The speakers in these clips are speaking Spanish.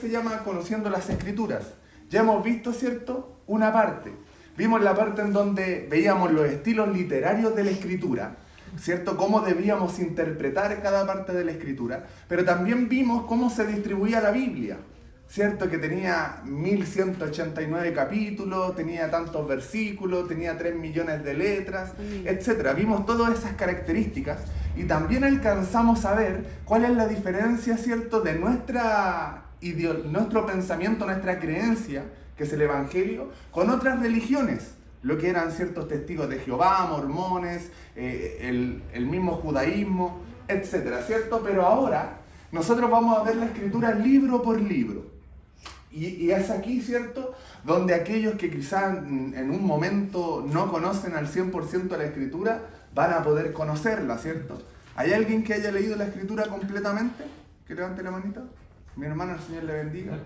se llama Conociendo las Escrituras. Ya hemos visto, ¿cierto?, una parte. Vimos la parte en donde veíamos los estilos literarios de la Escritura, ¿cierto?, cómo debíamos interpretar cada parte de la Escritura, pero también vimos cómo se distribuía la Biblia, ¿cierto?, que tenía 1189 capítulos, tenía tantos versículos, tenía 3 millones de letras, etc. Vimos todas esas características y también alcanzamos a ver cuál es la diferencia, ¿cierto?, de nuestro pensamiento, nuestra creencia, que es el Evangelio, con otras religiones, lo que eran ciertos testigos de Jehová, mormones, el mismo judaísmo, etc., ¿cierto? Pero ahora nosotros vamos a ver la Escritura libro por libro. Y es aquí, ¿cierto?, donde aquellos que quizás en un momento no conocen al 100% la Escritura, van a poder conocerla, ¿cierto? ¿Hay alguien que haya leído la Escritura completamente? Que levante la manita. Mi hermano, el Señor le bendiga.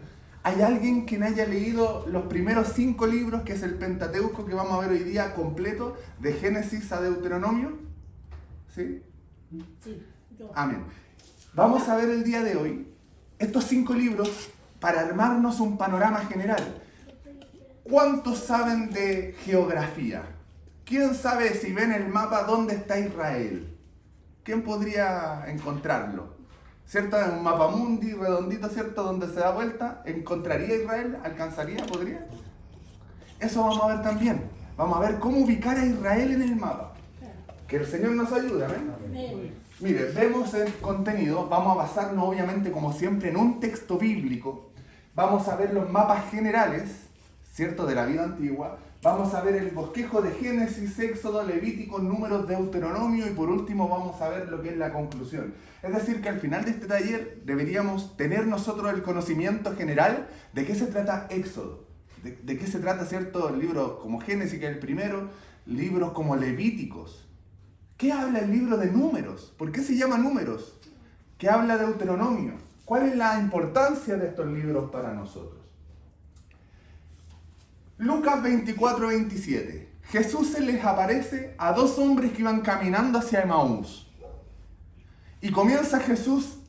¿Hay alguien que haya leído los primeros 5 libros, que es el Pentateuco, que vamos a ver hoy día completo, de Génesis a Deuteronomio? ¿Sí? Sí, yo. Amén. Vamos a ver el día de hoy estos 5 libros para armarnos un panorama general. ¿Cuántos saben de geografía? ¿Quién sabe, si ven el mapa, dónde está Israel? ¿Quién podría encontrarlo? ¿Cierto? En un mapa mundi redondito, ¿cierto?, donde se da vuelta, ¿encontraría Israel? ¿Alcanzaría? ¿Podría? Eso vamos a ver también. Vamos a ver cómo ubicar a Israel en el mapa. Que el Señor nos ayude, ¿amén? Mire, vemos el contenido, vamos a basarnos obviamente como siempre en un texto bíblico. Vamos a ver los mapas generales, ¿cierto?, de la vida antigua. Vamos a ver el bosquejo de Génesis, Éxodo, Levítico, Números, Deuteronomio y por último vamos a ver lo que es la conclusión. Es decir, que al final de este taller deberíamos tener nosotros el conocimiento general de qué se trata Éxodo, de qué se trata, ¿cierto?, libros como Génesis, que es el primero, libros como Levíticos. ¿Qué habla el libro de Números? ¿Por qué se llama Números? ¿Qué habla de Deuteronomio? ¿Cuál es la importancia de estos libros para nosotros? Lucas 24-27. Jesús se les aparece a 2 hombres que iban caminando hacia Emaús. Y comienza Jesús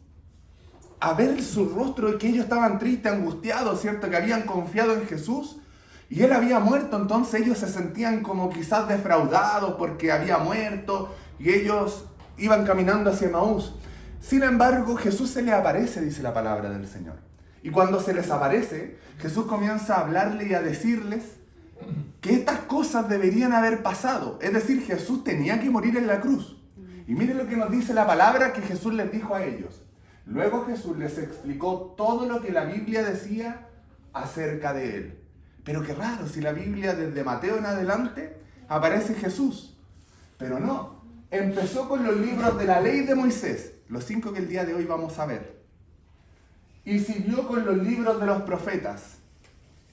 a ver su rostro, que ellos estaban tristes, angustiados, ¿cierto? Que habían confiado en Jesús y Él había muerto, entonces ellos se sentían como quizás defraudados porque había muerto y ellos iban caminando hacia Emaús. Sin embargo, Jesús se les aparece, dice la palabra del Señor. Y cuando se les aparece, Jesús comienza a hablarle y a decirles que estas cosas deberían haber pasado. Es decir, Jesús tenía que morir en la cruz. Y miren lo que nos dice la palabra que Jesús les dijo a ellos. Luego Jesús les explicó todo lo que la Biblia decía acerca de Él. Pero qué raro, si la Biblia desde Mateo en adelante aparece Jesús. Pero no, empezó con los libros de la ley de Moisés, los 5 que el día de hoy vamos a ver. Y siguió con los libros de los profetas.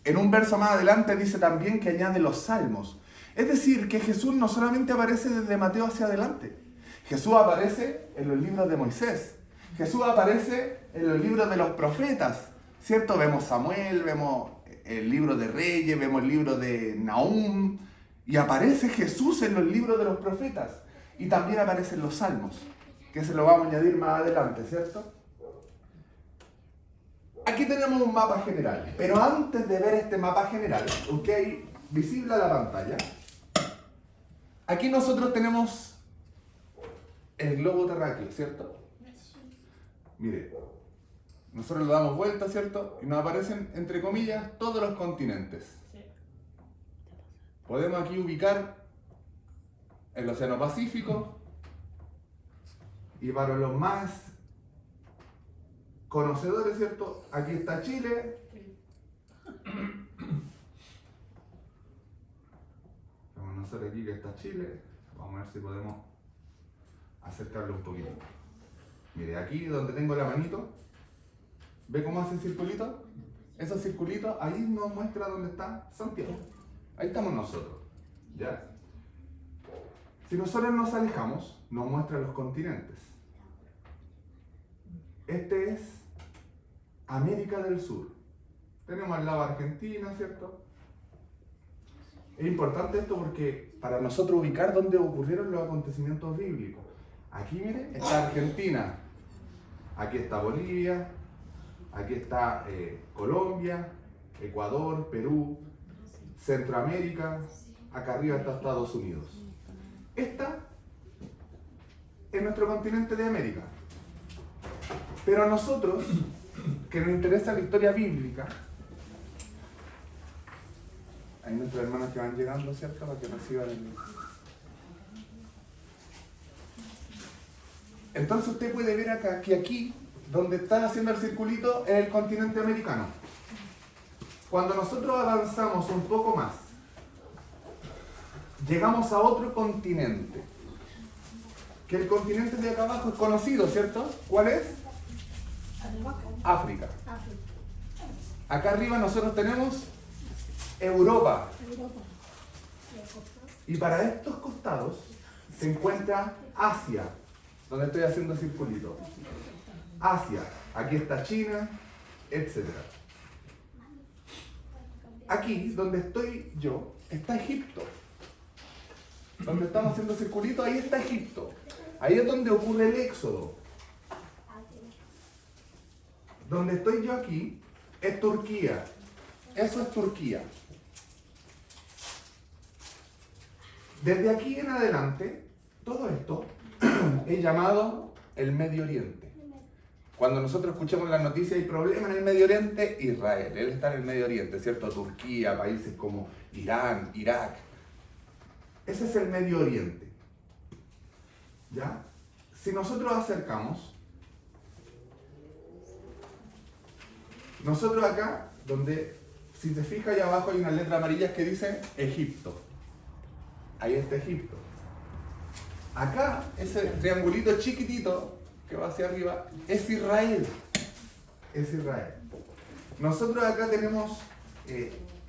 En un verso más adelante dice también que añade los salmos. Es decir, que Jesús no solamente aparece desde Mateo hacia adelante. Jesús aparece en los libros de Moisés. Jesús aparece en los libros de los profetas. ¿Cierto? Vemos Samuel, vemos el libro de Reyes, vemos el libro de Nahum. Y aparece Jesús en los libros de los profetas. Y también aparecen los salmos, que se lo vamos a añadir más adelante, ¿cierto? Aquí tenemos un mapa general, pero antes de ver este mapa general, ok, visible a la pantalla, aquí nosotros tenemos el globo terráqueo, ¿cierto? Mire, nosotros le damos vuelta, ¿cierto? Y nos aparecen, entre comillas, todos los continentes. Podemos aquí ubicar el Océano Pacífico, y para los más conocedores, ¿cierto? Aquí está Chile. Vamos a hacer aquí que está Chile. Vamos a ver si podemos acercarlo un poquito. Mire, aquí donde tengo la manito, ¿ve cómo hace el circulito? Esos circulitos, ahí nos muestra dónde está Santiago. Ahí estamos nosotros, ¿ya? Si nosotros nos alejamos, nos muestra los continentes. Este es América del Sur. Tenemos al lado Argentina, ¿cierto? Es importante esto porque para nosotros ubicar dónde ocurrieron los acontecimientos bíblicos. Aquí, mire, está Argentina. Aquí está Bolivia. Aquí está Colombia, Ecuador, Perú, Centroamérica, acá arriba está Estados Unidos. Esta es nuestro continente de América. Pero a nosotros, que nos interesa la historia bíblica, hay nuestros hermanos que van llegando, ¿cierto? Para que reciban el... Entonces usted puede ver acá que aquí, donde está haciendo el circulito, es el continente americano. Cuando nosotros avanzamos un poco más, llegamos a otro continente. Que el continente de acá abajo es conocido, ¿cierto? ¿Cuál es? África. Acá arriba nosotros tenemos Europa. Y para estos costados se encuentra Asia, donde estoy haciendo el circulito. Asia, aquí está China, etc. Aquí, donde estoy yo, está Egipto. Donde estamos haciendo el circulito, ahí está Egipto. Ahí es donde ocurre el éxodo. Donde estoy yo aquí es Turquía. Eso es Turquía. Desde aquí en adelante, todo esto es llamado el Medio Oriente. Cuando nosotros escuchamos las noticias y problemas en el Medio Oriente, Israel. Él está en el Medio Oriente, ¿cierto? Turquía, países como Irán, Irak. Ese es el Medio Oriente. ¿Ya? Si nosotros acercamos, nosotros acá, donde, si te fijas ahí abajo hay unas letras amarillas que dicen Egipto. Ahí está Egipto. Acá, ese triangulito chiquitito que va hacia arriba, es Israel. Es Israel. Nosotros acá tenemos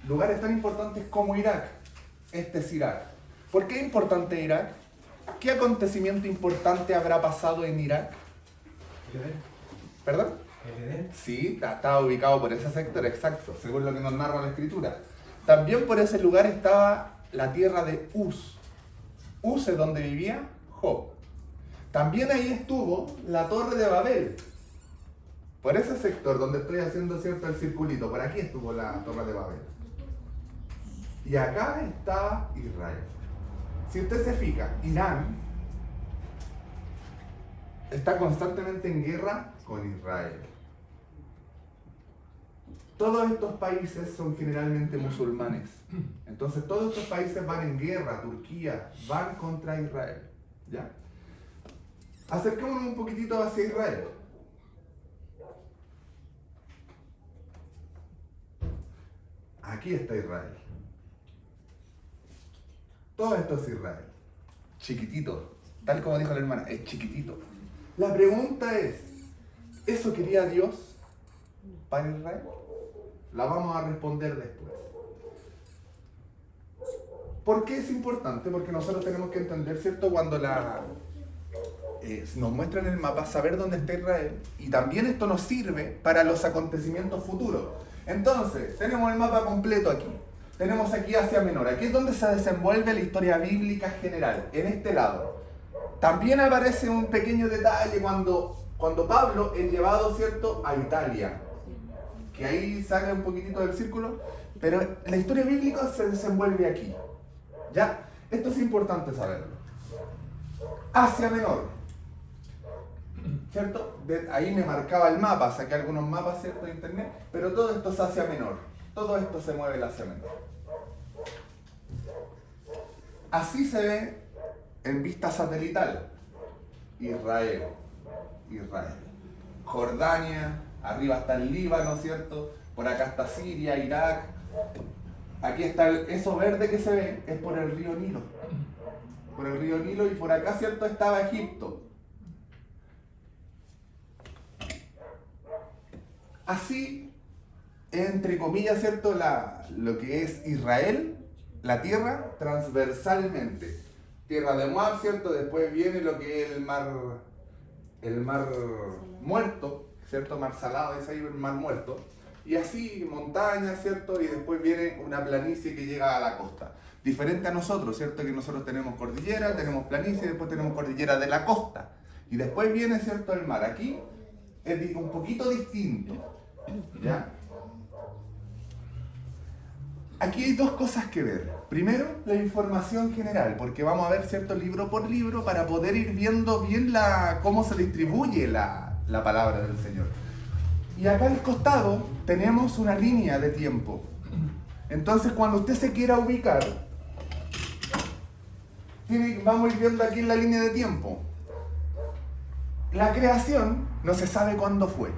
lugares tan importantes como Irak. Este es Irak. ¿Por qué es importante Irak? ¿Qué acontecimiento importante habrá pasado en Irak? ¿Perdón? Sí, estaba ubicado por ese sector, exacto, según lo que nos narra la escritura. También por ese lugar estaba la tierra de Uz. Uz es donde vivía Job. También ahí estuvo la torre de Babel. Por ese sector donde estoy haciendo, ¿cierto?, el circulito, por aquí estuvo la torre de Babel. Y acá estaba Israel. Si usted se fija, Irán está constantemente en guerra con Israel. Todos estos países son generalmente musulmanes. Entonces todos estos países van en guerra, Turquía, van contra Israel. ¿Ya? Acerquémonos un poquitito hacia Israel. Aquí está Israel. Todo esto es Israel. Chiquitito. Tal como dijo la hermana, es chiquitito. La pregunta es, ¿eso quería Dios para Israel? La vamos a responder después. ¿Por qué es importante? Porque nosotros tenemos que entender, ¿cierto? Cuando nos muestran el mapa, saber dónde está Israel. Y también esto nos sirve para los acontecimientos futuros. Entonces, tenemos el mapa completo aquí. Tenemos aquí Asia Menor. Aquí es donde se desenvuelve la historia bíblica general, en este lado. También aparece un pequeño detalle cuando Pablo es llevado, ¿cierto?, a Italia. Que ahí sale un poquitito del círculo. Pero la historia bíblica se desenvuelve aquí. ¿Ya? Esto es importante saberlo. Asia Menor. ¿Cierto? Ahí me marcaba el mapa, saqué algunos mapas, ¿cierto?, de internet. Pero todo esto es Asia Menor. Todo esto se mueve el Asia Menor. Así se ve en vista satelital. Israel. Jordania, arriba está el Líbano, ¿cierto? Por acá está Siria, Irak. Aquí está eso verde que se ve, es por el río Nilo. Por el río Nilo, y por acá, ¿cierto?, estaba Egipto. Así, entre comillas, ¿cierto?, lo que es Israel, la tierra, transversalmente. Tierra de Moab, ¿cierto? Después viene lo que es el mar muerto, ¿cierto? Mar salado, es ahí el mar muerto. Y así, montañas, ¿cierto? Y después viene una planicie que llega a la costa. Diferente a nosotros, ¿cierto? Que nosotros tenemos cordillera, tenemos planicie, después tenemos cordillera de la costa. Y después viene, ¿cierto?, el mar. Aquí es un poquito distinto. ¿Ya? Aquí hay dos cosas que ver. Primero, la información general, porque vamos a ver, ¿cierto?, libro por libro para poder ir viendo bien cómo se distribuye la palabra del Señor. Y acá al costado tenemos una línea de tiempo. Entonces, cuando usted se quiera ubicar, vamos a ir viendo aquí en la línea de tiempo. La creación no se sabe cuándo fue.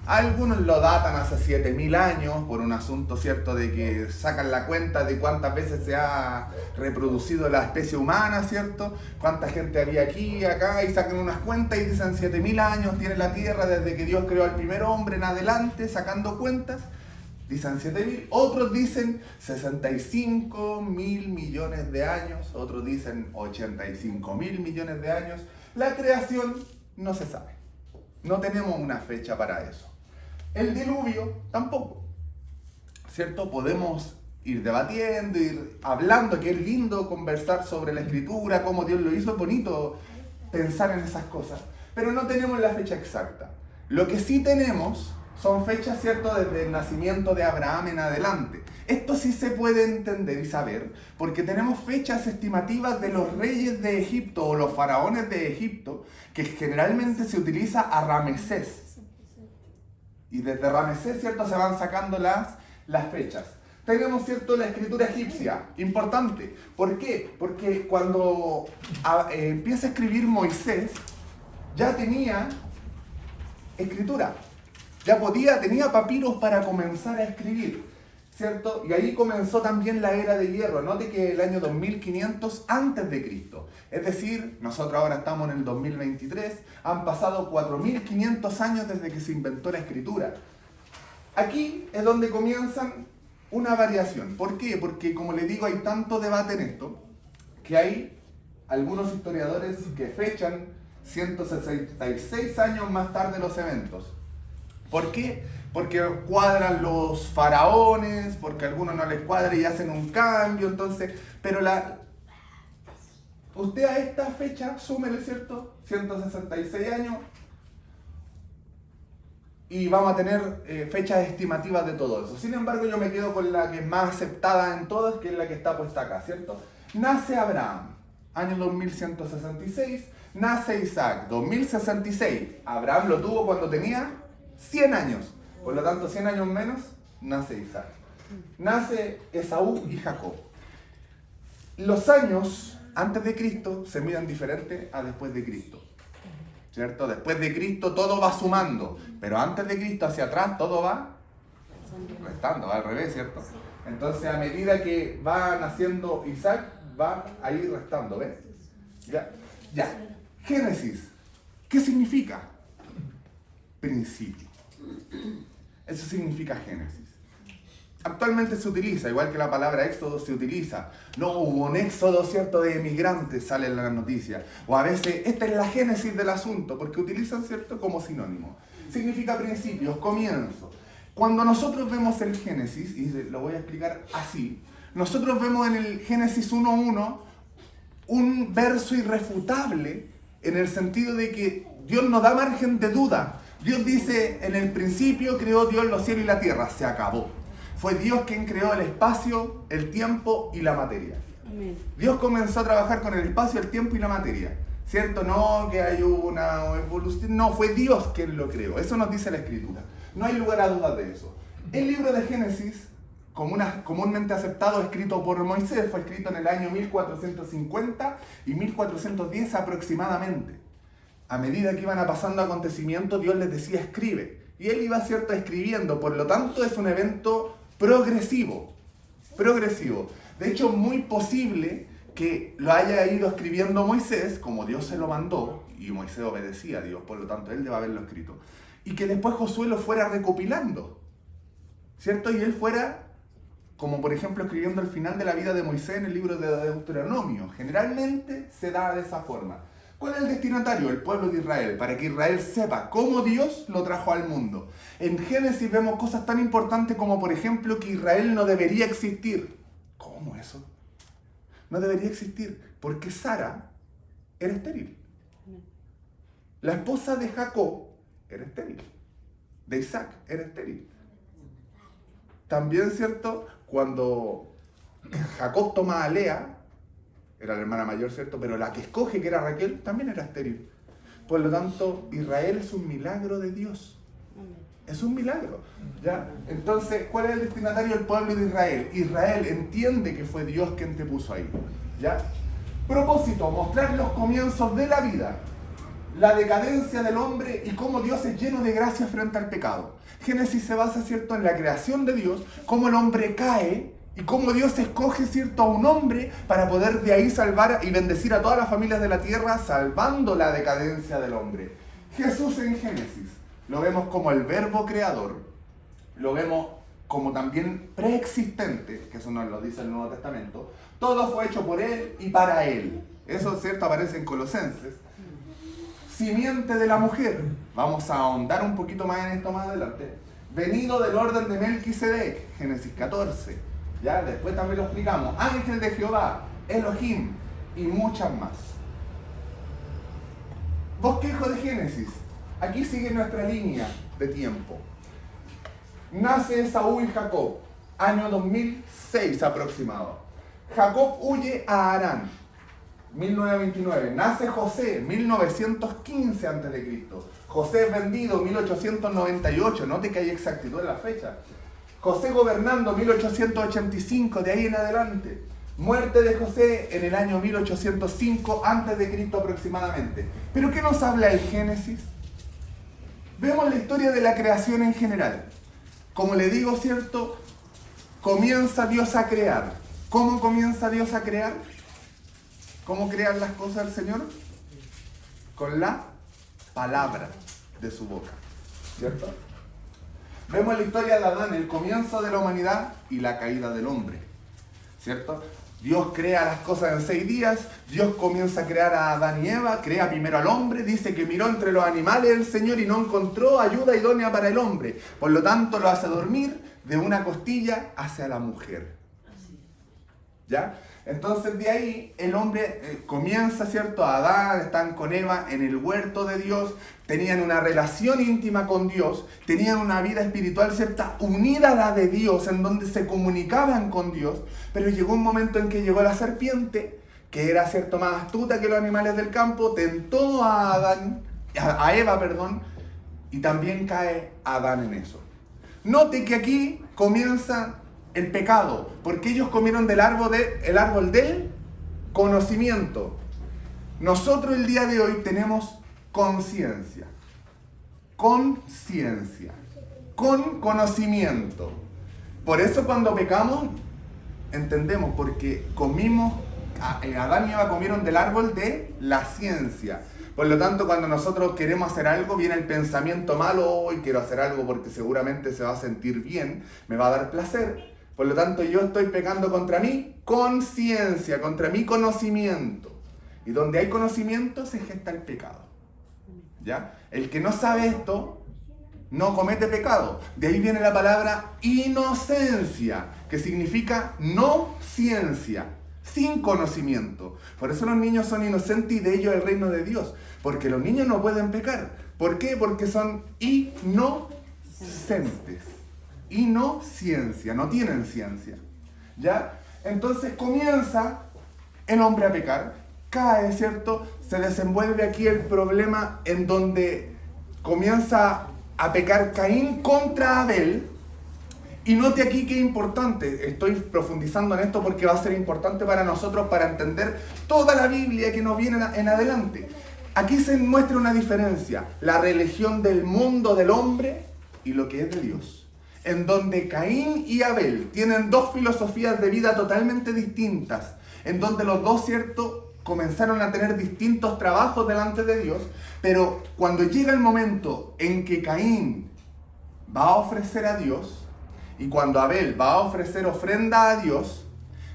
Algunos lo datan hace 7000 años por un asunto, ¿cierto?, de que sacan la cuenta de cuántas veces se ha reproducido la especie humana, ¿cierto? Cuánta gente había aquí, acá, y sacan unas cuentas y dicen 7000 años tiene la Tierra desde que Dios creó al primer hombre en adelante, sacando cuentas. Dicen 7000, otros dicen 65.000 millones de años, otros dicen 85.000 millones de años. La creación no se sabe, no tenemos una fecha para eso. El diluvio tampoco, ¿cierto? Podemos ir debatiendo, ir hablando, que es lindo conversar sobre la escritura, cómo Dios lo hizo, es bonito pensar en esas cosas, pero no tenemos la fecha exacta. Lo que sí tenemos son fechas, ¿cierto?, desde el nacimiento de Abraham en adelante. Esto sí se puede entender y saber, porque tenemos fechas estimativas de los reyes de Egipto o los faraones de Egipto, que generalmente se utiliza a Ramesés. Y desde Ramesés, ¿cierto?, se van sacando las fechas. Tenemos, ¿cierto?, la escritura egipcia, importante. ¿Por qué? Porque cuando empieza a escribir Moisés, ya tenía escritura. Ya tenía papiros para comenzar a escribir, ¿cierto? Y ahí comenzó también la era de hierro. Note que el año 2500 antes de Cristo. Es decir, nosotros ahora estamos en el 2023, han pasado 4500 años desde que se inventó la escritura. Aquí es donde comienzan una variación. ¿Por qué? Porque, como les digo, hay tanto debate en esto, que hay algunos historiadores que fechan 166 años más tarde los eventos. ¿Por qué? Porque cuadran los faraones, porque a algunos no les cuadra y hacen un cambio, entonces, pero usted a esta fecha, súmele, ¿cierto?, 166 años, y vamos a tener fechas estimativas de todo eso. Sin embargo, yo me quedo con la que es más aceptada en todas, que es la que está puesta acá, ¿cierto? Nace Abraham, año 2166, nace Isaac, 2066. Abraham lo tuvo cuando tenía 100 años, por lo tanto 100 años menos, nace Isaac. Nace Esaú y Jacob. Los años antes de Cristo se miran diferente a después de Cristo, ¿cierto? Después de Cristo todo va sumando, pero antes de Cristo hacia atrás todo va restando, va al revés, ¿cierto? Entonces a medida que va naciendo Isaac, va a ir restando, ¿ves? Ya. Génesis, ¿qué significa? Principio. Eso significa Génesis. Actualmente se utiliza, igual que la palabra éxodo se utiliza. No, hubo un éxodo, ¿cierto?, de emigrantes, sale en la noticia. O a veces, esta es la génesis del asunto, porque utilizan, ¿cierto?, como sinónimo. Significa principios, comienzo. Cuando nosotros vemos el Génesis, y lo voy a explicar así, nosotros vemos en el Génesis 1:1 un verso irrefutable en el sentido de que Dios no da margen de duda. Dios dice, en el principio creó Dios los cielos y la tierra, se acabó. Fue Dios quien creó el espacio, el tiempo y la materia. Amén. Dios comenzó a trabajar con el espacio, el tiempo y la materia. ¿Cierto? No que hay una evolución, no, fue Dios quien lo creó. Eso nos dice la Escritura. No hay lugar a dudas de eso. El libro de Génesis, comúnmente aceptado, escrito por Moisés, fue escrito en el año 1450 y 1410 aproximadamente. A medida que iban pasando acontecimientos, Dios les decía, escribe. Y él iba, ¿cierto?, escribiendo. Por lo tanto, es un evento progresivo. De hecho, muy posible que lo haya ido escribiendo Moisés, como Dios se lo mandó, y Moisés obedecía a Dios, por lo tanto, él debe haberlo escrito. Y que después Josué lo fuera recopilando, ¿cierto? Y él fuera, como por ejemplo, escribiendo el final de la vida de Moisés en el libro de Deuteronomio. Generalmente se da de esa forma. ¿Cuál es el destinatario? El pueblo de Israel, para que Israel sepa cómo Dios lo trajo al mundo. En Génesis vemos cosas tan importantes como, por ejemplo, que Israel no debería existir. ¿Cómo eso? No debería existir, porque Sara era estéril. La esposa de Jacob era estéril. de Isaac era estéril. También, ¿cierto? Cuando Jacob toma a Lea, era la hermana mayor, ¿cierto? Pero la que escoge, que era Raquel, también era estéril. Por lo tanto, Israel es un milagro de Dios. Es un milagro, ¿ya? Entonces, ¿cuál es el destinatario del pueblo de Israel? Israel entiende que fue Dios quien te puso ahí, ¿ya? Propósito, mostrar los comienzos de la vida, la decadencia del hombre y cómo Dios es lleno de gracia frente al pecado. Génesis se basa, ¿cierto?, en la creación de Dios, cómo el hombre cae y cómo Dios escoge, ¿cierto?, a un hombre para poder de ahí salvar y bendecir a todas las familias de la tierra, salvando la decadencia del hombre. Jesús en Génesis lo vemos como el verbo creador, lo vemos como también preexistente, que eso nos lo dice el Nuevo Testamento. Todo fue hecho por Él y para Él. Eso, ¿cierto?, aparece en Colosenses. Simiente de la mujer. Vamos a ahondar un poquito más en esto más adelante. Venido del orden de Melquisedec, Génesis 14. Ya, después también lo explicamos. Ángel de Jehová, Elohim y muchas más. Bosquejo de Génesis. Aquí sigue nuestra línea de tiempo. Nace Esaú y Jacob, año 2006 aproximado. Jacob huye a Harán, 1929. Nace José, 1915 a.C. José es vendido, 1898. Note que hay exactitud en la fecha. José gobernando, 1885, de ahí en adelante. Muerte de José en el año 1805 a.C. aproximadamente. ¿Pero qué nos habla el Génesis? Vemos la historia de la creación en general. Como le digo, ¿cierto? Comienza Dios a crear. ¿Cómo comienza Dios a crear? ¿Cómo crean las cosas el Señor? Con la palabra de su boca, ¿cierto? Vemos la historia de Adán, el comienzo de la humanidad y la caída del hombre, ¿cierto? Dios crea las cosas en 6 días, Dios comienza a crear a Adán y Eva, crea primero al hombre, dice que miró entre los animales el Señor y no encontró ayuda idónea para el hombre, por lo tanto lo hace dormir de una costilla hacia la mujer, ¿ya? Entonces de ahí el hombre comienza, ¿cierto? Adán, están con Eva en el huerto de Dios, tenían una relación íntima con Dios, tenían una vida espiritual, ¿cierta? Unida a la de Dios, en donde se comunicaban con Dios, pero llegó un momento en que llegó la serpiente, que era, ¿cierto?, más astuta que los animales del campo, tentó a Eva, y también cae Adán en eso. Note que aquí comienza el pecado, porque ellos comieron del árbol del conocimiento. Nosotros el día de hoy tenemos conciencia, con conocimiento. Por eso cuando pecamos, entendemos, porque Adán y Eva comieron del árbol de la ciencia. Por lo tanto, cuando nosotros queremos hacer algo, viene el pensamiento malo, hoy quiero hacer algo porque seguramente se va a sentir bien, me va a dar placer. Por lo tanto, yo estoy pecando contra mi conciencia, contra mi conocimiento. Y donde hay conocimiento se gesta el pecado, ¿ya? El que no sabe esto, no comete pecado. De ahí viene la palabra inocencia, que significa no ciencia, sin conocimiento. Por eso los niños son inocentes y de ellos el reino de Dios. Porque los niños no pueden pecar. ¿Por qué? Porque son inocentes. Y no ciencia, no tienen ciencia, ¿ya? Entonces comienza el hombre a pecar, cae, ¿cierto? Se desenvuelve aquí el problema en donde comienza a pecar Caín contra Abel. Y note aquí que es importante, estoy profundizando en esto porque va a ser importante para nosotros para entender toda la Biblia que nos viene en adelante. Aquí se muestra una diferencia, la religión del mundo del hombre y lo que es de Dios. En donde Caín y Abel tienen 2 filosofías de vida totalmente distintas, en donde los dos, ¿cierto?, comenzaron a tener distintos trabajos delante de Dios, pero cuando llega el momento en que Caín va a ofrecer a Dios, y cuando Abel va a ofrecer ofrenda a Dios,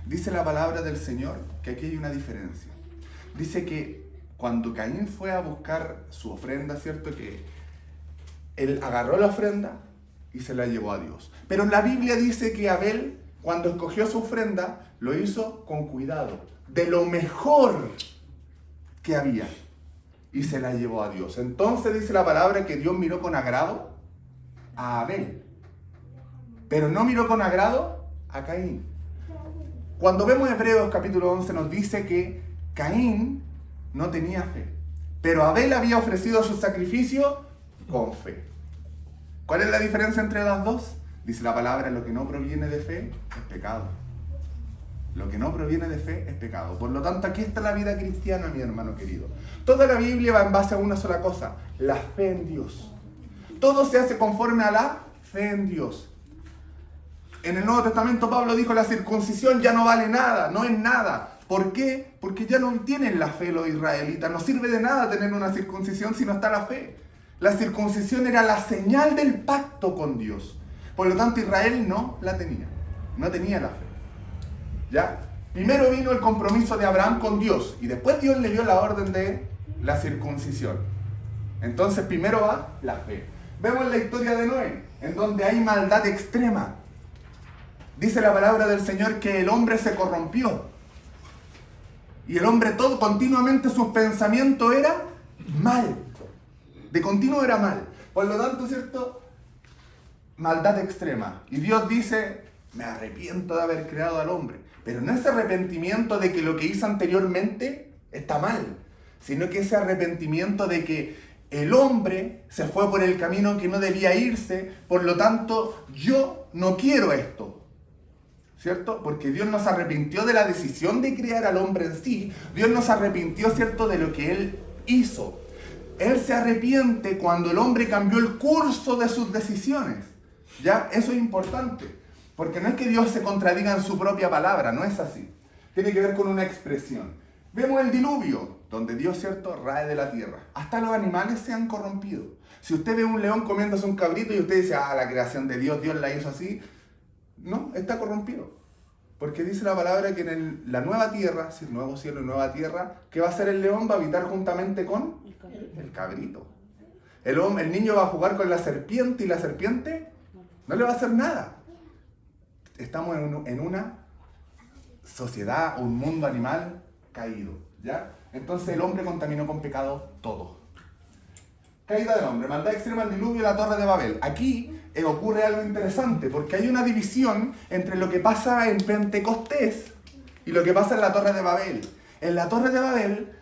dice la palabra del Señor que aquí hay una diferencia. Dice que cuando Caín fue a buscar su ofrenda, ¿cierto?, que él agarró la ofrenda y se la llevó a Dios. Pero la Biblia dice que Abel, cuando escogió su ofrenda, lo hizo con cuidado, de lo mejor que había, y se la llevó a Dios. Entonces dice la palabra que Dios miró con agrado a Abel, pero no miró con agrado a Caín. Cuando vemos Hebreos capítulo 11 nos dice que Caín no tenía fe, pero Abel había ofrecido su sacrificio con fe. ¿Cuál es la diferencia entre las dos? Dice la palabra, lo que no proviene de fe es pecado. Lo que no proviene de fe es pecado. Por lo tanto, aquí está la vida cristiana, mi hermano querido. Toda la Biblia va en base a una sola cosa, la fe en Dios. Todo se hace conforme a la fe en Dios. En el Nuevo Testamento Pablo dijo, la circuncisión ya no vale nada, no es nada. ¿Por qué? Porque ya no tienen la fe los israelitas. No sirve de nada tener una circuncisión si no está la fe. La circuncisión era la señal del pacto con Dios. Por lo tanto, Israel no la tenía. No tenía la fe. ¿Ya? Primero vino el compromiso de Abraham con Dios y después Dios le dio la orden de la circuncisión. Entonces primero va la fe. Vemos la historia de Noé, en donde hay maldad extrema. Dice la palabra del Señor que el hombre se corrompió. Y el hombre todo, continuamente sus pensamientos eran mal. De continuo era mal. Por lo tanto, ¿cierto? Maldad extrema. Y Dios dice, me arrepiento de haber creado al hombre. Pero no ese arrepentimiento de que lo que hizo anteriormente está mal, sino que ese arrepentimiento de que el hombre se fue por el camino que no debía irse, por lo tanto, yo no quiero esto. ¿Cierto? Porque Dios nos arrepintió de la decisión de crear al hombre en sí. Dios nos arrepintió, ¿cierto?, de lo que Él hizo. Él se arrepiente cuando el hombre cambió el curso de sus decisiones. ¿Ya? Eso es importante. Porque no es que Dios se contradiga en su propia palabra, no es así. Tiene que ver con una expresión. Vemos el diluvio, donde Dios, ¿cierto?, rae de la tierra. Hasta los animales se han corrompido. Si usted ve un león comiéndose un cabrito y usted dice, la creación de Dios, Dios la hizo así, no, está corrompido. Porque dice la palabra que en la nueva tierra, si nuevo cielo y nueva tierra, ¿qué va a hacer el león? Va a habitar juntamente con el cabrito. El niño va a jugar con la serpiente y la serpiente no le va a hacer nada. Estamos en una sociedad, un mundo animal caído, ¿ya? Entonces el hombre contaminó con pecado todo. Caída del hombre, maldad extrema, el diluvio, la torre de Babel. Aquí ocurre algo interesante, porque hay una división entre lo que pasa en Pentecostés y lo que pasa en la torre de Babel. En la torre de Babel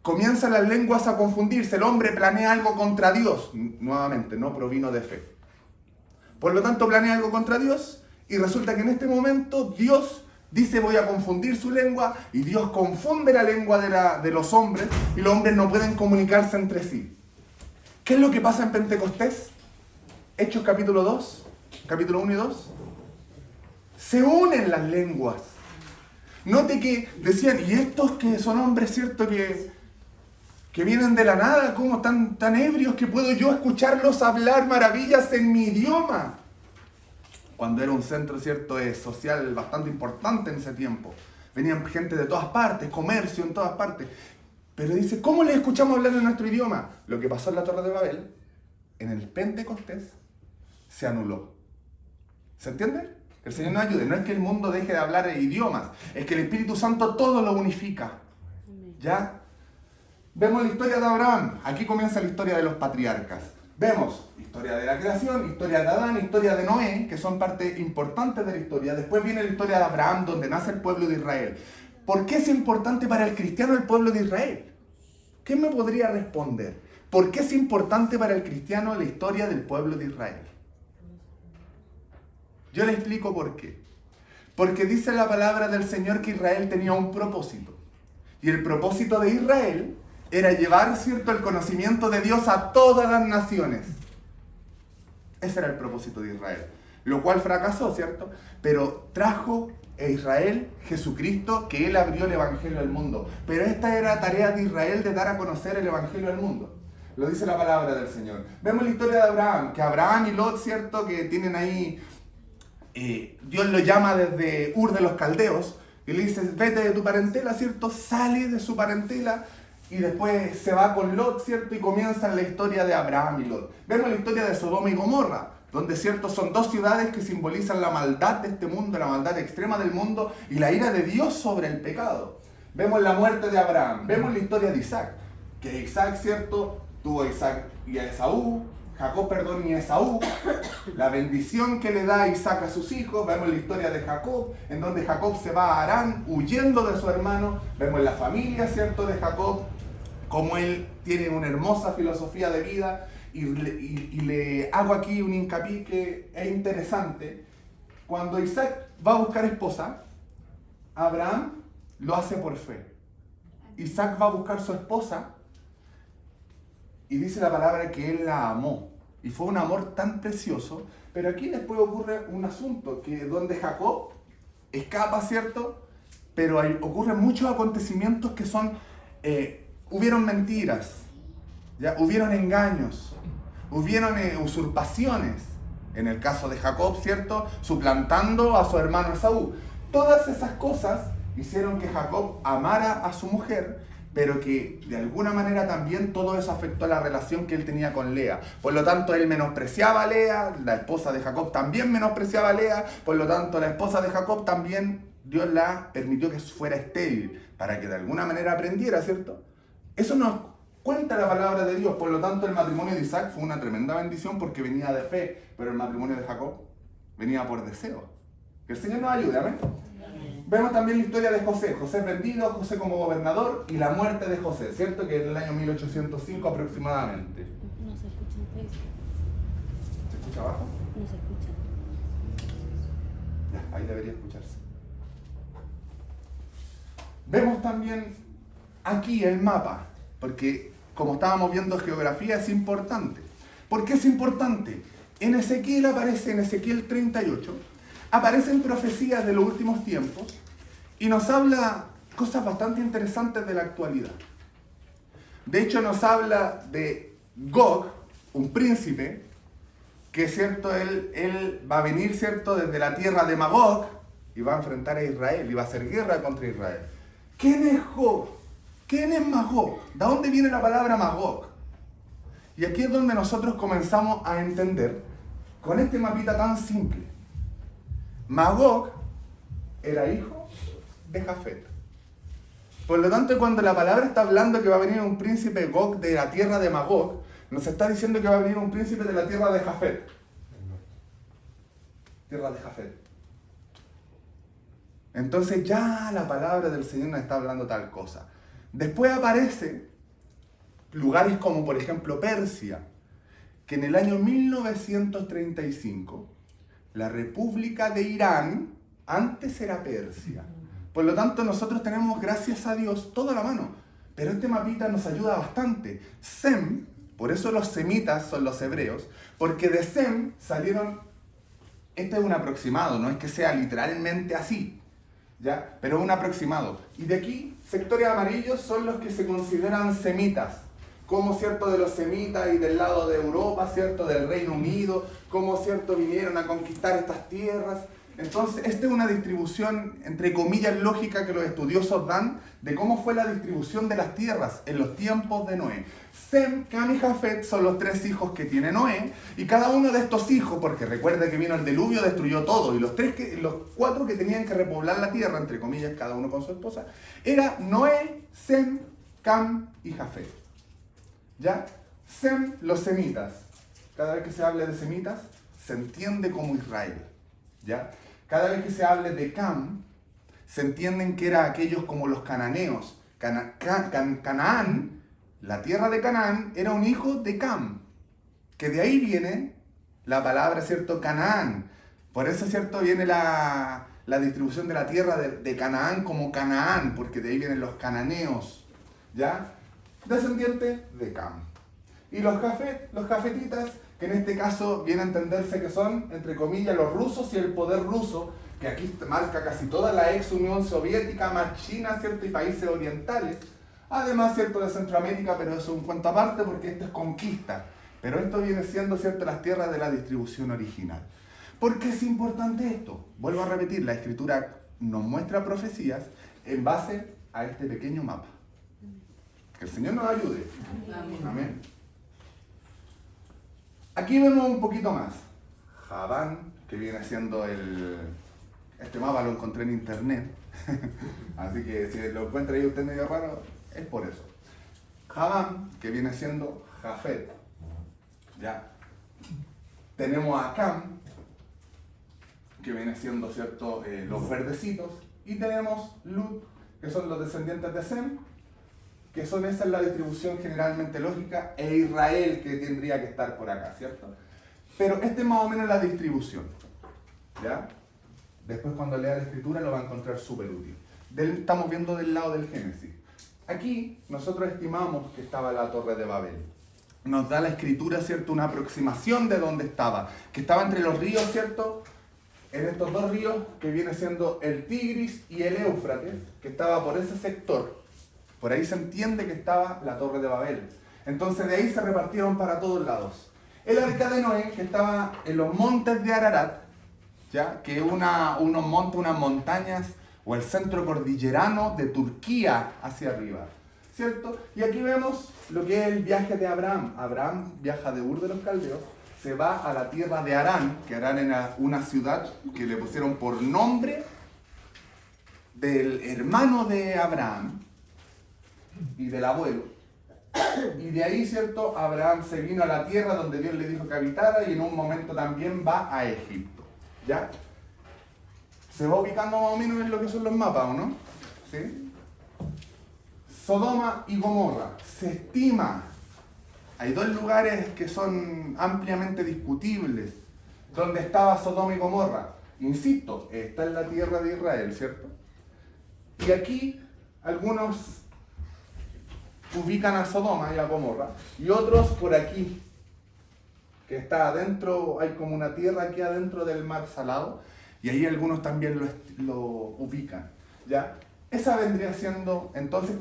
comienzan las lenguas a confundirse, el hombre planea algo contra Dios, nuevamente, no provino de fe. Por lo tanto, planea algo contra Dios, y resulta que en este momento Dios dice voy a confundir su lengua, y Dios confunde la lengua de los hombres, y los hombres no pueden comunicarse entre sí. ¿Qué es lo que pasa en Pentecostés? Hechos capítulo 2, capítulo 1 y 2. Se unen las lenguas. Note que decían, y estos que son hombres, ¿cierto?, que vienen de la nada, ¿cómo tan ebrios que puedo yo escucharlos hablar maravillas en mi idioma? Cuando era un centro, ¿cierto?, social bastante importante en ese tiempo. Venían gente de todas partes, comercio en todas partes. Pero dice, ¿cómo les escuchamos hablar en nuestro idioma? Lo que pasó en la Torre de Babel, en el Pentecostés, se anuló. ¿Se entiende? Que el Señor nos ayude. No es que el mundo deje de hablar idiomas, es que el Espíritu Santo todo lo unifica. ¿Ya? Vemos la historia de Abraham. Aquí comienza la historia de los patriarcas. Vemos historia de la creación, historia de Adán, historia de Noé, que son parte importante de la historia. Después viene la historia de Abraham, donde nace el pueblo de Israel. ¿Por qué es importante para el cristiano el pueblo de Israel? ¿Quién me podría responder? ¿Por qué es importante para el cristiano la historia del pueblo de Israel? Yo le explico por qué. Porque dice la palabra del Señor que Israel tenía un propósito. Y el propósito de Israel era llevar, ¿cierto?, el conocimiento de Dios a todas las naciones. Ese era el propósito de Israel. Lo cual fracasó, ¿cierto? Pero trajo a Israel Jesucristo, que Él abrió el Evangelio al mundo. Pero esta era tarea de Israel de dar a conocer el Evangelio al mundo. Lo dice la palabra del Señor. Vemos la historia de Abraham, que Abraham y Lot, ¿cierto?, que tienen ahí... Dios lo llama desde Ur de los Caldeos, y le dice, vete de tu parentela, ¿cierto? Sale de su parentela, y después se va con Lot, ¿cierto? Y comienza la historia de Abraham y Lot. Vemos la historia de Sodoma y Gomorra, donde, ¿cierto?, son dos ciudades que simbolizan la maldad de este mundo, la maldad extrema del mundo, y la ira de Dios sobre el pecado. Vemos la muerte de Abraham, vemos la historia de Isaac, que Isaac, ¿cierto?, tuvo a Isaac y a Esaú, Jacob, perdón, y Esaú, la bendición que le da Isaac a sus hijos. Vemos la historia de Jacob, en donde Jacob se va a Harán huyendo de su hermano. Vemos la familia, ¿cierto?, de Jacob, como él tiene una hermosa filosofía de vida. Y le hago aquí un hincapié que es interesante. Cuando Isaac va a buscar esposa, Abraham lo hace por fe. Isaac va a buscar su esposa y dice la palabra que él la amó. Y fue un amor tan precioso. Pero aquí después ocurre un asunto, que donde Jacob escapa, ¿cierto? Pero ocurren muchos acontecimientos que son... hubieron mentiras, ¿ya? Hubieron engaños, hubieron usurpaciones. En el caso de Jacob, ¿cierto?, suplantando a su hermano Esaú. Todas esas cosas hicieron que Jacob amara a su mujer, pero que de alguna manera también todo eso afectó la relación que él tenía con Lea. Por lo tanto, él menospreciaba a Lea, la esposa de Jacob también menospreciaba a Lea, por lo tanto, la esposa de Jacob también, Dios la permitió que fuera estéril, para que de alguna manera aprendiera, ¿cierto? Eso nos cuenta la palabra de Dios. Por lo tanto, el matrimonio de Isaac fue una tremenda bendición porque venía de fe, pero el matrimonio de Jacob venía por deseo. Que el Señor nos ayude, amén. Vemos también la historia de José. José es vendido, José como gobernador y la muerte de José, ¿cierto? Que en el año 1805 aproximadamente. No se escucha en Facebook. ¿Se escucha abajo? No se escucha. Ya, ahí debería escucharse. Vemos también aquí el mapa, porque como estábamos viendo geografía es importante. ¿Por qué es importante? En Ezequiel aparece, en Ezequiel 38, aparecen profecías de los últimos tiempos y nos habla cosas bastante interesantes de la actualidad. De hecho, nos habla de Gog, un príncipe, que cierto, él va a venir, cierto, desde la tierra de Magog y va a enfrentar a Israel y va a hacer guerra contra Israel. ¿Quién es Gog? ¿Quién es Magog? ¿De dónde viene la palabra Magog? Y aquí es donde nosotros comenzamos a entender con este mapita tan simple. Magog era hijo de Jafet. Por lo tanto, cuando la palabra está hablando que va a venir un príncipe Gog de la tierra de Magog, nos está diciendo que va a venir un príncipe de la tierra de Jafet. Tierra de Jafet. Entonces ya la palabra del Señor nos está hablando tal cosa. Después aparece lugares como por ejemplo Persia, que en el año 1935 la República de Irán antes era Persia. Por lo tanto, nosotros tenemos, gracias a Dios, todo a la mano. Pero este mapita nos ayuda bastante. Sem, por eso los semitas son los hebreos, porque de Sem salieron, este es un aproximado, no es que sea literalmente así, ¿ya? Pero es un aproximado. Y de aquí, sectores amarillos son los que se consideran semitas. Como, ¿cierto?, de los semitas y del lado de Europa, ¿cierto?, del Reino Unido, como, ¿cierto?, vinieron a conquistar estas tierras. Entonces, esta es una distribución, entre comillas, lógica que los estudiosos dan de cómo fue la distribución de las tierras en los tiempos de Noé. Sem, Cam y Jafet son los tres hijos que tiene Noé, y cada uno de estos hijos, porque recuerda que vino el diluvio, destruyó todo, y los cuatro que tenían que repoblar la tierra, entre comillas, cada uno con su esposa, era Noé, Sem, Cam y Jafet. ¿Ya? Sem, los semitas. Cada vez que se hable de semitas, se entiende como Israel. ¿Ya? Cada vez que se hable de Cam, se entienden que eran aquellos como los cananeos. Canaán, la tierra de Canaán, era un hijo de Cam. Que de ahí viene la palabra, ¿cierto?, Canaán. Por eso, ¿cierto?, viene la distribución de la tierra de Canaán como Canaán, porque de ahí vienen los cananeos. ¿Ya? Descendiente de Cam. Y los jafetitas, que en este caso viene a entenderse que son, entre comillas, los rusos y el poder ruso, que aquí marca casi toda la ex Unión Soviética, más China, ¿cierto?, y países orientales. Además, ¿cierto?, de Centroamérica, pero eso es un cuento aparte porque esto es conquista. Pero esto viene siendo, ¿cierto?, las tierras de la distribución original. ¿Por qué es importante esto? Vuelvo a repetir, la Escritura nos muestra profecías en base a este pequeño mapa. Que el Señor nos ayude. Amén. Amén. Aquí vemos un poquito más. Javán, que viene siendo este mapa lo encontré en internet. Así que si lo encuentra ahí usted medio raro, es por eso. Javán, que viene siendo Jafet. ¿Ya? tenemos a Cam, que viene siendo, ¿cierto?, los verdecitos, y tenemos Lut, que son los descendientes de Sem, que esa es la distribución generalmente lógica, e Israel, que tendría que estar por acá, ¿cierto? Pero esta es más o menos la distribución, ¿ya? Después cuando lea la escritura lo va a encontrar súper útil. Estamos viendo del lado del Génesis. Aquí nosotros estimamos que estaba la Torre de Babel. Nos da la escritura, ¿cierto?, una aproximación de dónde estaba. Que estaba entre los ríos, ¿cierto?, en estos dos ríos, que viene siendo el Tigris y el Éufrates, que estaba por ese sector. Por ahí se entiende que estaba la Torre de Babel. Entonces de ahí se repartieron para todos lados. El arca de Noé, que estaba en los montes de Ararat, ¿ya?, que unos montes, unas montañas, o el centro cordillerano de Turquía hacia arriba, ¿cierto? Y aquí vemos lo que es el viaje de Abraham. Abraham viaja de Ur de los Caldeos, se va a la tierra de Harán, que Harán era una ciudad que le pusieron por nombre del hermano de Abraham y del abuelo. Y de ahí, ¿cierto?, Abraham se vino a la tierra donde Dios le dijo que habitara, y en un momento también va a Egipto, ¿ya? Se va ubicando más o menos en lo que son los mapas, ¿o no? ¿Sí? Sodoma y Gomorra. Se estima, hay dos lugares que son ampliamente discutibles, donde estaba Sodoma y Gomorra. Insisto, está en la tierra de Israel, ¿cierto? Y aquí algunos ubican a Sodoma y a Gomorra, y otros por aquí, que está adentro, hay como una tierra aquí adentro del mar Salado, y ahí algunos también lo ubican, ¿ya? Esa vendría siendo, entonces,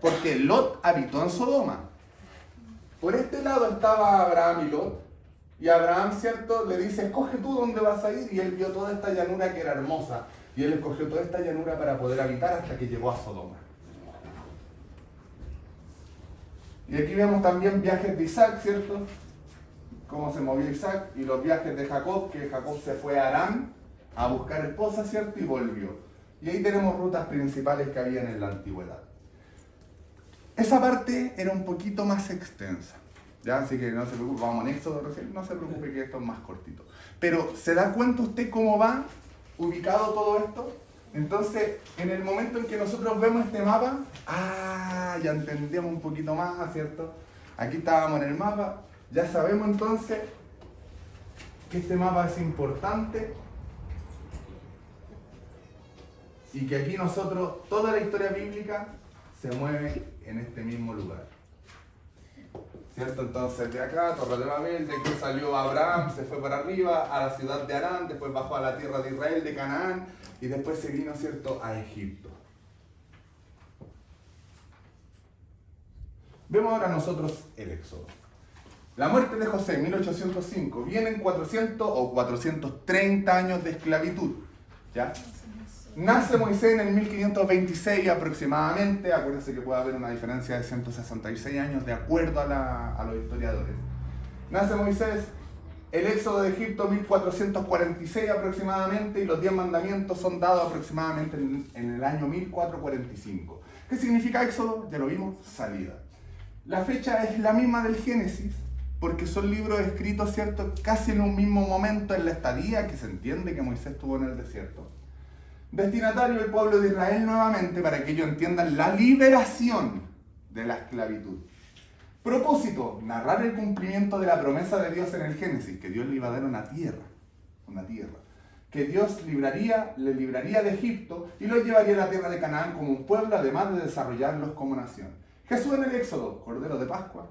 porque Lot habitó en Sodoma. Por este lado estaba Abraham y Lot, y Abraham, ¿cierto?, le dice, escoge tú dónde vas a ir, y él vio toda esta llanura que era hermosa, y él escogió toda esta llanura para poder habitar hasta que llegó a Sodoma. Y aquí vemos también viajes de Isaac, ¿cierto?, cómo se movió Isaac, y los viajes de Jacob, que Jacob se fue a Harán a buscar esposa, ¿cierto?, y volvió. Y ahí tenemos rutas principales que habían en la antigüedad. Esa parte era un poquito más extensa, ¿ya? Así que no se preocupe, vamos en Éxodo recién, no se preocupe que esto es más cortito. Pero, ¿se da cuenta usted cómo va ubicado todo esto? Entonces, en el momento en que nosotros vemos este mapa, ya entendemos un poquito más, ¿cierto? Aquí estábamos en el mapa, ya sabemos entonces que este mapa es importante y que aquí nosotros, toda la historia bíblica se mueve en este mismo lugar, ¿cierto? Entonces de acá, Torre de Babel, de aquí salió Abraham, se fue para arriba a la ciudad de Harán, después bajó a la tierra de Israel, de Canaán, y después se vino, ¿cierto?, a Egipto. Vemos ahora nosotros el Éxodo. La muerte de José en 1805, vienen 400 o 430 años de esclavitud, ¿ya? Nace Moisés en el 1526 aproximadamente, acuérdense que puede haber una diferencia de 166 años de acuerdo a los historiadores. Nace Moisés, el éxodo de Egipto 1446 aproximadamente, y los 10 mandamientos son dados aproximadamente en el año 1445. ¿Qué significa éxodo? Ya lo vimos, salida. La fecha es la misma del Génesis, porque son libros escritos, ¿cierto?, casi en un mismo momento en la estadía, que se entiende que Moisés estuvo en el desierto. Destinatario el pueblo de Israel nuevamente, para que ellos entiendan la liberación de la esclavitud. Propósito, narrar el cumplimiento de la promesa de Dios en el Génesis, que Dios le iba a dar una tierra, que Dios le libraría de Egipto y los llevaría a la tierra de Canaán como un pueblo, además de desarrollarlos como nación. Jesús en el Éxodo, Cordero de Pascua,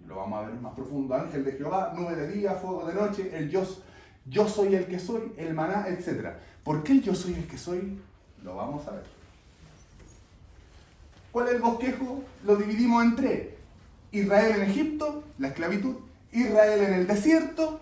lo vamos a ver más profundo, ángel de Jehová, nube de día, fuego de noche, el yo soy el que soy, el maná, etc. ¿Por qué el yo soy el que soy? Lo vamos a ver. ¿Cuál es el bosquejo? Lo dividimos en tres. Israel en Egipto, la esclavitud. Israel en el desierto,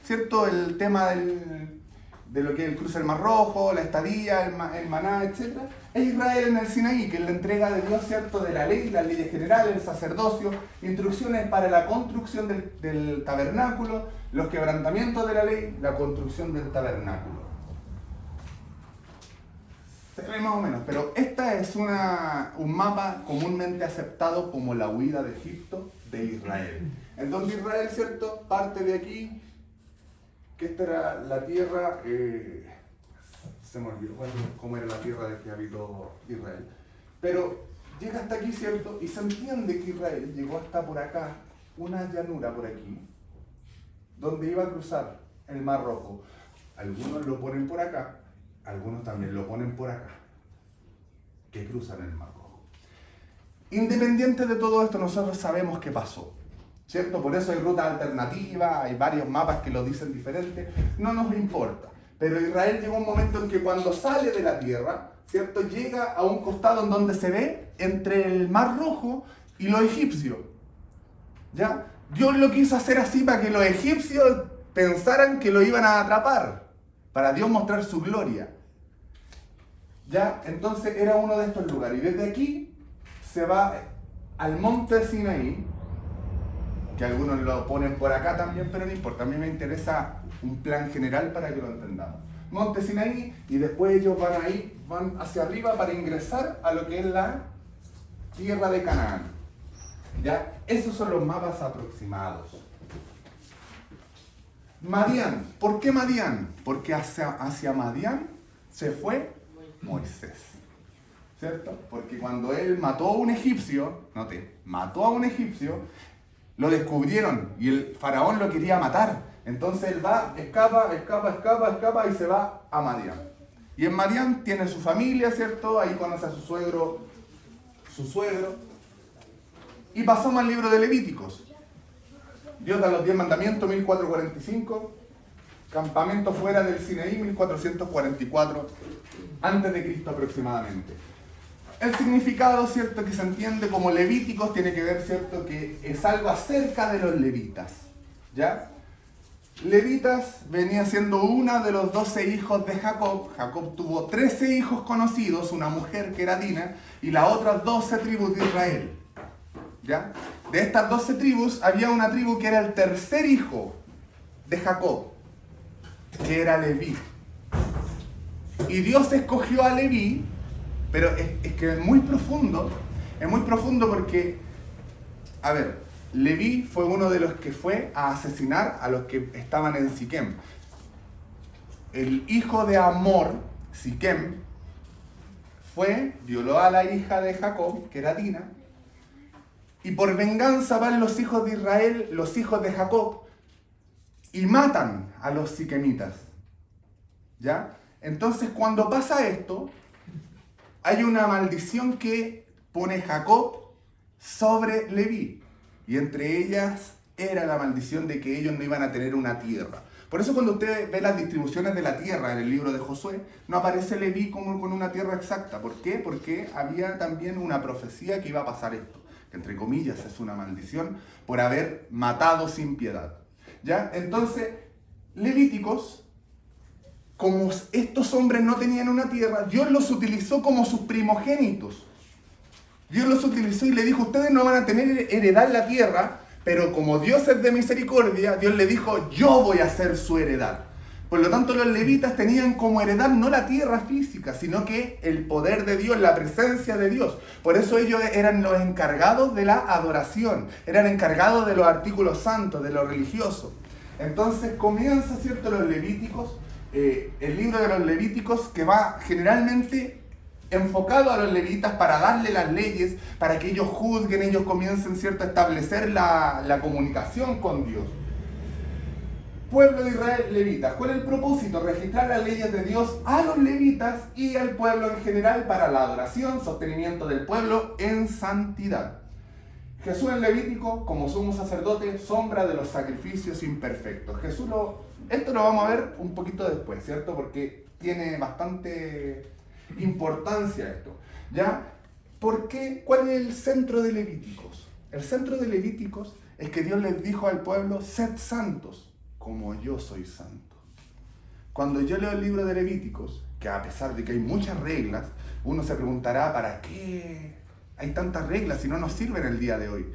¿cierto? El tema de lo que es el cruce del Mar Rojo, la estadía, el maná, etc. E Israel en el Sinaí, que es la entrega de Dios, ¿cierto?, de la ley, las leyes generales, el sacerdocio, instrucciones para la construcción del tabernáculo, los quebrantamientos de la ley, la construcción del tabernáculo. Se ve más o menos, pero esta es un mapa comúnmente aceptado como la huida de Egipto de Israel. Entonces Israel, ¿cierto? Parte de aquí, que esta era la tierra, se me olvidó cómo era la tierra de que habitó Israel. Pero llega hasta aquí, ¿cierto? Y se entiende que Israel llegó hasta por acá, una llanura por aquí, donde iba a cruzar el Mar Rojo. Algunos lo ponen por acá, algunos también lo ponen por acá, que cruzan el Mar Rojo. Independiente de todo esto, nosotros sabemos qué pasó, ¿cierto? Por eso hay rutas alternativas, hay varios mapas que lo dicen diferente, no nos importa. Pero Israel llegó un momento en que cuando sale de la tierra, ¿cierto? Llega a un costado en donde se ve entre el Mar Rojo y los egipcios, ¿ya? Dios lo quiso hacer así para que los egipcios pensaran que lo iban a atrapar, para Dios mostrar su gloria, ¿ya? Entonces era uno de estos lugares. Y desde aquí se va al monte Sinaí, que algunos lo ponen por acá también, pero no importa, a mí me interesa un plan general para que lo entendamos. Monte Sinaí, y después ellos van hacia arriba para ingresar a lo que es la tierra de Canaán. ¿Ya? Esos son los mapas aproximados. Madián. ¿Por qué Madián? Porque hacia Madián se fue Moisés, ¿cierto? Porque cuando él mató a un egipcio, mató a un egipcio, lo descubrieron y el faraón lo quería matar. Entonces él va, escapa y se va a Madián. Y en Madián tiene su familia, ¿cierto? Ahí conoce a su suegro. Y pasamos al libro de Levíticos. Dios da los 10 mandamientos, 1445. Campamento fuera del Sinaí, 1444 antes de Cristo aproximadamente. El significado, ¿cierto?, que se entiende como Levíticos tiene que ver, ¿cierto?, que es algo acerca de los levitas, ¿ya? Levitas venía siendo una de los 12 hijos de Jacob. Jacob tuvo 13 hijos conocidos, una mujer que era Dina, y las otras 12 tribus de Israel, ¿ya? De estas 12 tribus, había una tribu que era el tercer hijo de Jacob, que era Leví. Y Dios escogió a Leví, pero es que es muy profundo porque, a ver, Leví fue uno de los que fue a asesinar a los que estaban en Siquem. El hijo de Amor, Siquem, violó a la hija de Jacob, que era Dina, y por venganza van los hijos de Israel, los hijos de Jacob, y matan a los siquemitas, ¿ya? Entonces cuando pasa esto, hay una maldición que pone Jacob sobre Leví. Y entre ellas era la maldición de que ellos no iban a tener una tierra. Por eso cuando usted ve las distribuciones de la tierra en el libro de Josué, no aparece Leví como con una tierra exacta. ¿Por qué? Porque había también una profecía que iba a pasar esto, que entre comillas es una maldición por haber matado sin piedad, ¿ya? Entonces, Levíticos, como estos hombres no tenían una tierra, Dios los utilizó como sus primogénitos. Dios los utilizó y le dijo, ustedes no van a tener heredad la tierra, pero como Dios es de misericordia, Dios le dijo, yo voy a ser su heredad. Por lo tanto, los levitas tenían como heredad no la tierra física, sino que el poder de Dios, la presencia de Dios. Por eso ellos eran los encargados de la adoración, eran encargados de los artículos santos, de lo religioso. Entonces comienza, ¿cierto?, los Levíticos, el libro de los Levíticos, que va generalmente enfocado a los levitas para darle las leyes, para que ellos juzguen, ellos comiencen, ¿cierto?, a establecer la comunicación con Dios. Pueblo de Israel, levitas. ¿Cuál es el propósito? Registrar las leyes de Dios a los levitas y al pueblo en general para la adoración, sostenimiento del pueblo en santidad. Jesús en Levítico, como sumo sacerdote, sombra de los sacrificios imperfectos. Esto lo vamos a ver un poquito después, ¿cierto? Porque tiene bastante importancia esto, ¿ya? ¿Por qué? ¿Cuál es el centro de Levíticos? El centro de Levíticos es que Dios les dijo al pueblo, sed santos, como yo soy santo. Cuando yo leo el libro de Levíticos, que a pesar de que hay muchas reglas, uno se preguntará, ¿para qué hay tantas reglas si no nos sirven el día de hoy?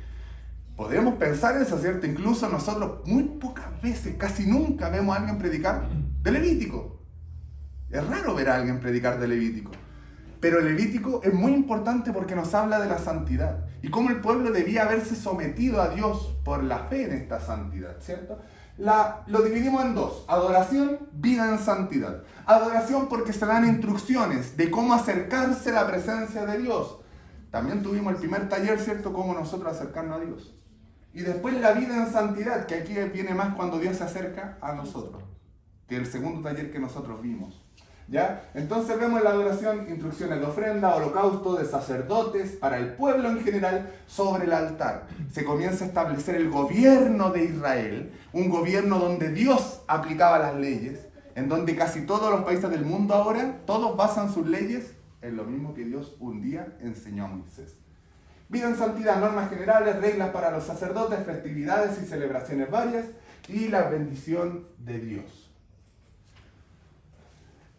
Podemos pensar eso, ¿cierto? Incluso nosotros muy pocas veces, casi nunca vemos a alguien predicar de Levítico. Es raro ver a alguien predicar de Levítico. Pero el Levítico es muy importante porque nos habla de la santidad y cómo el pueblo debía haberse sometido a Dios por la fe en esta santidad, ¿cierto? Lo dividimos en dos: adoración, vida en santidad. Adoración porque se dan instrucciones de cómo acercarse a la presencia de Dios. También tuvimos el primer taller, ¿cierto? Cómo nosotros acercarnos a Dios. Y después la vida en santidad, que aquí viene más cuando Dios se acerca a nosotros, que el segundo taller que nosotros vimos. ¿Ya? Entonces vemos en la adoración instrucciones de ofrenda, holocausto, de sacerdotes, para el pueblo en general, sobre el altar. Se comienza a establecer el gobierno de Israel, un gobierno donde Dios aplicaba las leyes, en donde casi todos los países del mundo ahora, todos basan sus leyes en lo mismo que Dios un día enseñó a Moisés. Vida en santidad, normas generales, reglas para los sacerdotes, festividades y celebraciones varias, y la bendición de Dios.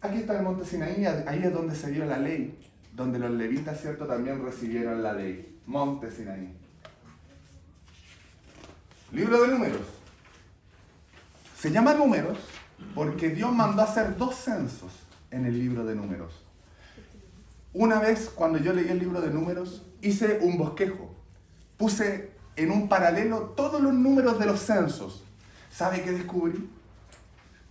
Aquí está el monte Sinaí, ahí es donde se dio la ley, donde los levitas, ¿cierto?, también recibieron la ley. Monte Sinaí. Libro de Números. Se llama Números porque Dios mandó a hacer 2 censos en el libro de Números. Una vez, cuando yo leí el libro de Números, hice un bosquejo. Puse en un paralelo todos los números de los censos. ¿Sabe qué descubrí?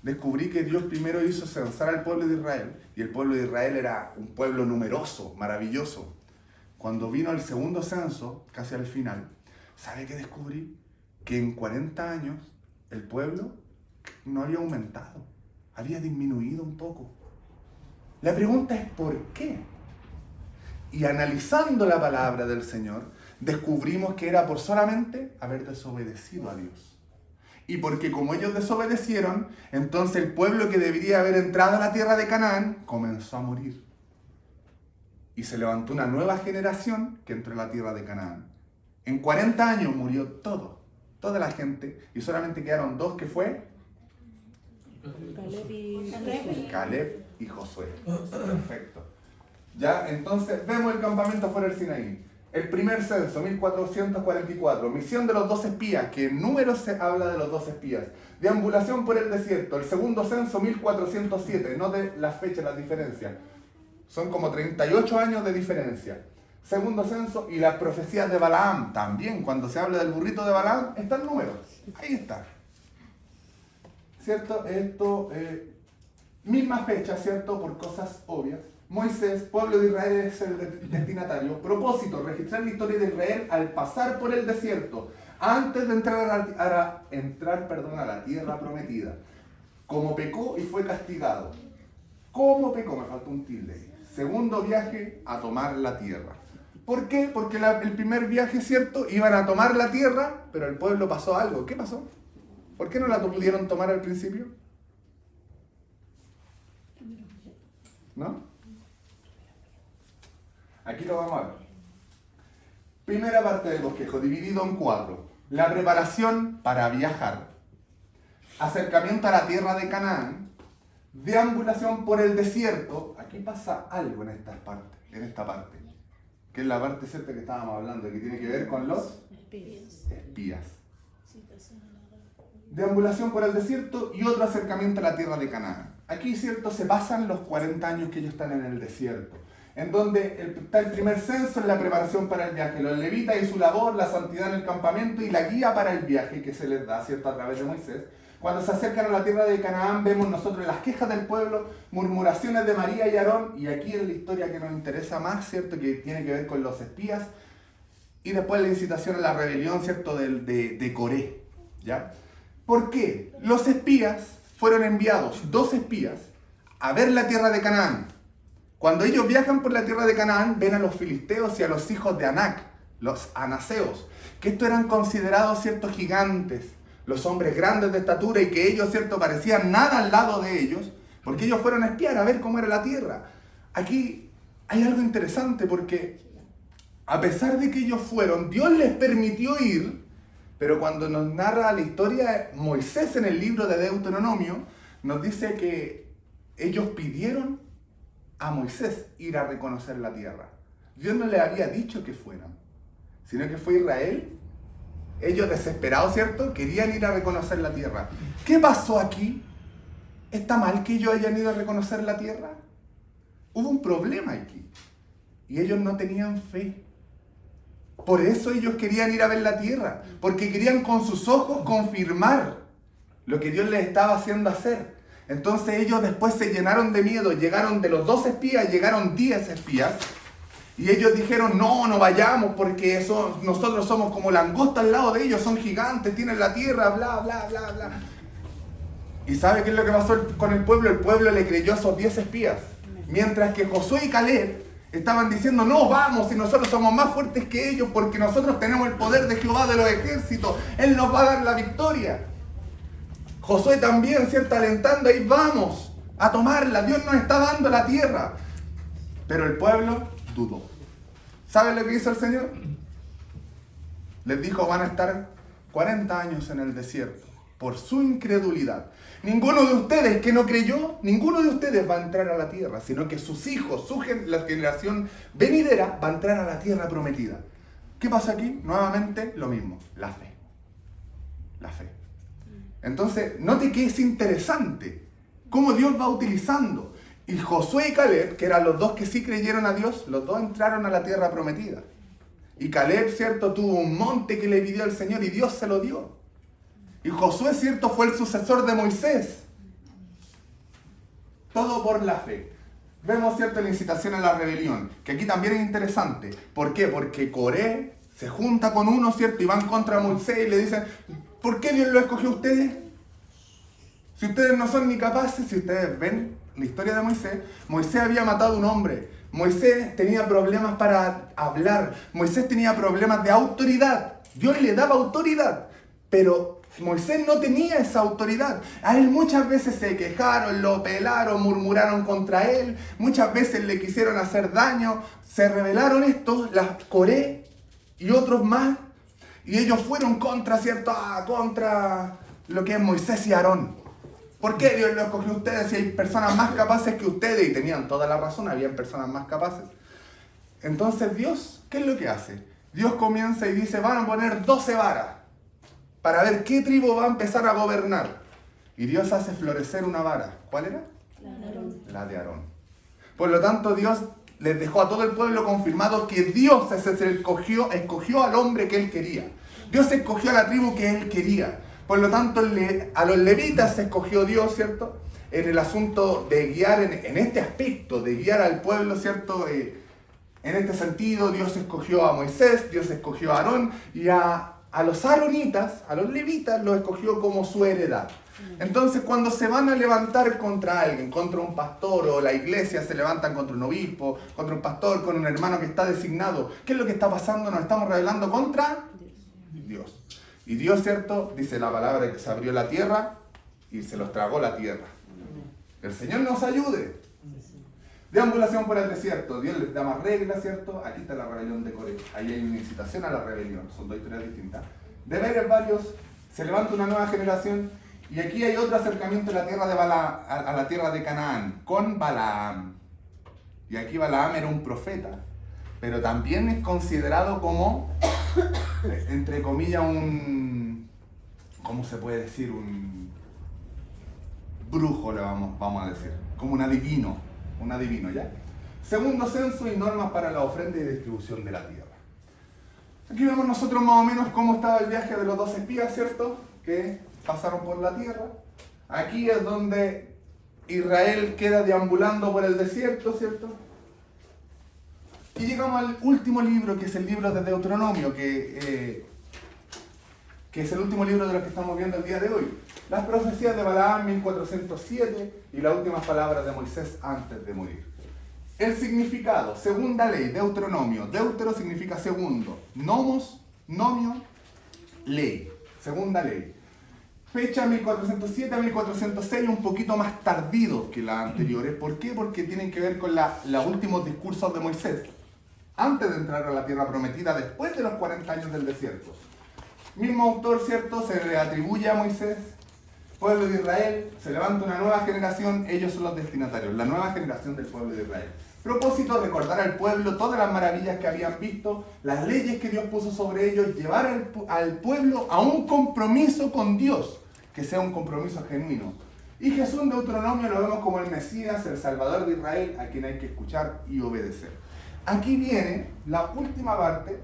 Descubrí que Dios primero hizo censar al pueblo de Israel, y el pueblo de Israel era un pueblo numeroso, maravilloso. Cuando vino el segundo censo, casi al final, ¿sabe qué descubrí? Que en 40 años el pueblo no había aumentado, había disminuido un poco. La pregunta es ¿por qué? Y analizando la palabra del Señor, descubrimos que era por solamente haber desobedecido a Dios. Y porque como ellos desobedecieron, entonces el pueblo que debería haber entrado a la tierra de Canaán comenzó a morir. Y se levantó una nueva generación que entró a la tierra de Canaán. En 40 años murió toda la gente, y solamente quedaron 2, que fue Caleb y Josué. Perfecto. Ya, entonces vemos el campamento fuera del Sinaí. El primer censo, 1444, misión de los 2 espías, que en Números se habla de los 2 espías. Deambulación por el desierto. El segundo censo, 1407, no de las fechas, las diferencias. Son como 38 años de diferencia. Segundo censo, y las profecías de Balaam, también cuando se habla del burrito de Balaam, está en Números. Ahí está. ¿Cierto? Esto, misma fecha, ¿cierto? Por cosas obvias. Moisés, pueblo de Israel, es el destinatario. Propósito: registrar la historia de Israel al pasar por el desierto, antes de entrar a la tierra prometida. Como pecó y fue castigado. ¿Cómo pecó? Me faltó un tilde. Segundo viaje, a tomar la tierra. ¿Por qué? Porque el primer viaje, ¿cierto?, iban a tomar la tierra, pero el pueblo pasó algo. ¿Qué pasó? ¿Por qué no la pudieron tomar al principio? ¿No? Aquí lo vamos a ver. Primera parte del bosquejo, dividido en 4. La preparación para viajar. Acercamiento a la tierra de Canaán. Deambulación por el desierto. Aquí pasa algo en esta parte. Que es la parte, ¿cierto?, que estábamos hablando, que tiene que ver con los espías. Deambulación por el desierto y otro acercamiento a la tierra de Canaán. Aquí, ¿cierto?, se pasan los 40 años que ellos están en el desierto, en donde está el primer censo, en la preparación para el viaje, los levitas y su labor, la santidad en el campamento y la guía para el viaje que se les da, ¿cierto?, a través de Moisés. Cuando se acercan a la tierra de Canaán, vemos nosotros las quejas del pueblo, murmuraciones de María y Aarón, y aquí es la historia que nos interesa más, ¿cierto?, que tiene que ver con los espías, y después la incitación a la rebelión, ¿cierto?, de Coré, ¿ya? ¿Por qué? Los espías fueron enviados, 2 espías, a ver la tierra de Canaán. Cuando ellos viajan por la tierra de Canaán, ven a los filisteos y a los hijos de Anac, los anaseos, que estos eran considerados ciertos gigantes, los hombres grandes de estatura, y que ellos, cierto, parecían nada al lado de ellos, porque ellos fueron a espiar, a ver cómo era la tierra. Aquí hay algo interesante, porque a pesar de que ellos fueron, Dios les permitió ir, pero cuando nos narra la historia Moisés en el libro de Deuteronomio, nos dice que ellos pidieron a Moisés ir a reconocer la tierra. Dios no les había dicho que fueran, sino que fue Israel. Ellos desesperados, ¿cierto?, querían ir a reconocer la tierra. ¿Qué pasó aquí? ¿Está mal que ellos hayan ido a reconocer la tierra? Hubo un problema aquí. Y ellos no tenían fe. Por eso ellos querían ir a ver la tierra. Porque querían con sus ojos confirmar lo que Dios les estaba haciendo hacer. Entonces ellos después se llenaron de miedo. Llegaron de los 12 espías, llegaron 10 espías. Y ellos dijeron, no vayamos porque nosotros somos como langosta al lado de ellos. Son gigantes, tienen la tierra, bla, bla, bla, bla. ¿Y sabe qué es lo que pasó con el pueblo? El pueblo le creyó a esos 10 espías. Mientras que Josué y Caleb estaban diciendo, no, vamos, y nosotros somos más fuertes que ellos porque nosotros tenemos el poder de Jehová de los ejércitos. Él nos va a dar la victoria. Josué también, ¿cierto? Alentando, ahí vamos a tomarla. Dios nos está dando la tierra. Pero el pueblo dudó. ¿Saben lo que hizo el Señor? Les dijo, van a estar 40 años en el desierto por su incredulidad. Ninguno de ustedes que no creyó, ninguno de ustedes va a entrar a la tierra, sino que sus hijos, la generación venidera, va a entrar a la tierra prometida. ¿Qué pasa aquí? Nuevamente lo mismo, la fe. La fe. Entonces, note que es interesante cómo Dios va utilizando. Y Josué y Caleb, que eran los dos que sí creyeron a Dios, los dos entraron a la tierra prometida. Y Caleb, ¿cierto?, tuvo un monte que le pidió al Señor y Dios se lo dio. Y Josué, ¿cierto?, fue el sucesor de Moisés. Todo por la fe. Vemos, ¿cierto?, la incitación a la rebelión, que aquí también es interesante. ¿Por qué? Porque Coré se junta con uno, ¿cierto?, y van contra Moisés y le dicen, ¿por qué Dios lo escogió a ustedes? Si ustedes no son ni capaces, si ustedes ven la historia de Moisés, Moisés había matado a un hombre. Moisés tenía problemas para hablar. Moisés tenía problemas de autoridad. Dios le daba autoridad, pero Moisés no tenía esa autoridad. A él muchas veces se quejaron, lo pelaron, murmuraron contra él. Muchas veces le quisieron hacer daño. Se rebelaron estos, las Coré y otros más. Y ellos fueron contra, ¿cierto? Contra lo que es Moisés y Aarón. ¿Por qué Dios lo escogió a ustedes si hay personas más capaces que ustedes? Y tenían toda la razón, habían personas más capaces. Entonces Dios, ¿qué es lo que hace? Dios comienza y dice, van a poner 12 varas para ver qué tribu va a empezar a gobernar. Y Dios hace florecer una vara. ¿Cuál era? La de Aarón. Por lo tanto, Dios les dejó a todo el pueblo confirmado que Dios escogió al hombre que él quería. Dios escogió a la tribu que él quería. Por lo tanto, a los levitas se escogió Dios, ¿cierto? En el asunto de guiar, en este aspecto, de guiar al pueblo, ¿cierto? En este sentido, Dios escogió a Moisés, Dios escogió a Aarón, y a los aaronitas, a los levitas, los escogió como su heredad. Entonces, cuando se van a levantar contra alguien, contra un pastor, o la iglesia se levantan contra un obispo, contra un pastor, con un hermano que está designado, ¿qué es lo que está pasando? Nos estamos rebelando contra Dios. Y Dios, ¿cierto? Dice la palabra que se abrió la tierra y se los tragó la tierra. El Señor nos ayude. Deambulación por el desierto. Dios les da más reglas, ¿cierto? Aquí está la rebelión de Coré. Ahí hay una incitación a la rebelión. Son dos historias distintas. De varios, se levanta una nueva generación. Y aquí hay otro acercamiento a la tierra de a la tierra de Canaán, con Balaam. Y aquí Balaam era un profeta. Pero también es considerado como, entre comillas, ¿cómo se puede decir? Un brujo, le vamos a decir. Como un adivino, ¿ya? Segundo censo y normas para la ofrenda y distribución de la tierra. Aquí vemos nosotros más o menos cómo estaba el viaje de los 12 espías, ¿cierto? Que pasaron por la tierra. Aquí es donde Israel queda deambulando por el desierto, ¿cierto? Y llegamos al último libro, que es el libro de Deuteronomio, que es el último libro de los que estamos viendo el día de hoy. Las profecías de Balaam, 1407, y las últimas palabras de Moisés antes de morir. El significado, segunda ley, Deuteronomio. Deutero significa segundo. Nomos, nomio, ley. Segunda ley. Fecha 1407 a 1406, un poquito más tardío que las anteriores. ¿Por qué? Porque tienen que ver con los últimos discursos de Moisés. Antes de entrar a la tierra prometida, después de los 40 años del desierto. Mismo autor, ¿cierto? Se le atribuye a Moisés, pueblo de Israel, se levanta una nueva generación, ellos son los destinatarios, la nueva generación del pueblo de Israel. Propósito, recordar al pueblo todas las maravillas que habían visto, las leyes que Dios puso sobre ellos, llevar al pueblo a un compromiso con Dios, que sea un compromiso genuino. Y Jesús en Deuteronomio lo vemos como el Mesías, el Salvador de Israel, a quien hay que escuchar y obedecer. Aquí viene la última parte.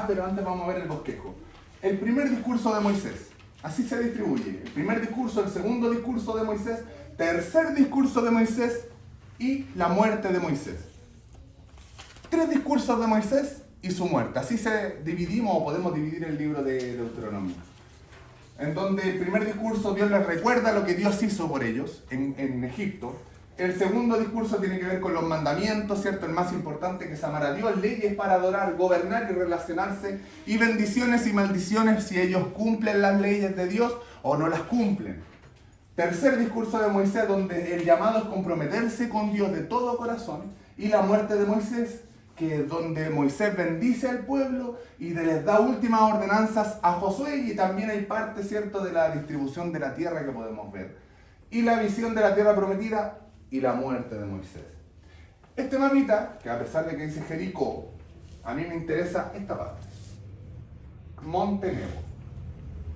Pero antes vamos a ver el bosquejo. El primer discurso de Moisés. Así se distribuye. El primer discurso, el segundo discurso de Moisés, tercer discurso de Moisés y la muerte de Moisés. 3 discursos de Moisés y su muerte. Así dividimos o podemos dividir el libro de Deuteronomio. En donde el primer discurso Dios les recuerda lo que Dios hizo por ellos en Egipto. El segundo discurso tiene que ver con los mandamientos, ¿cierto? El más importante, que es amar a Dios, leyes para adorar, gobernar y relacionarse, y bendiciones y maldiciones si ellos cumplen las leyes de Dios o no las cumplen. Tercer discurso de Moisés, donde el llamado es comprometerse con Dios de todo corazón, y la muerte de Moisés, que es donde Moisés bendice al pueblo y les da últimas ordenanzas a Josué, y también hay parte, ¿cierto?, de la distribución de la tierra que podemos ver. Y la visión de la tierra prometida y la muerte de Moisés. Este mapita, que a pesar de que dice Jericó, a mí me interesa esta parte. Monte Nebo.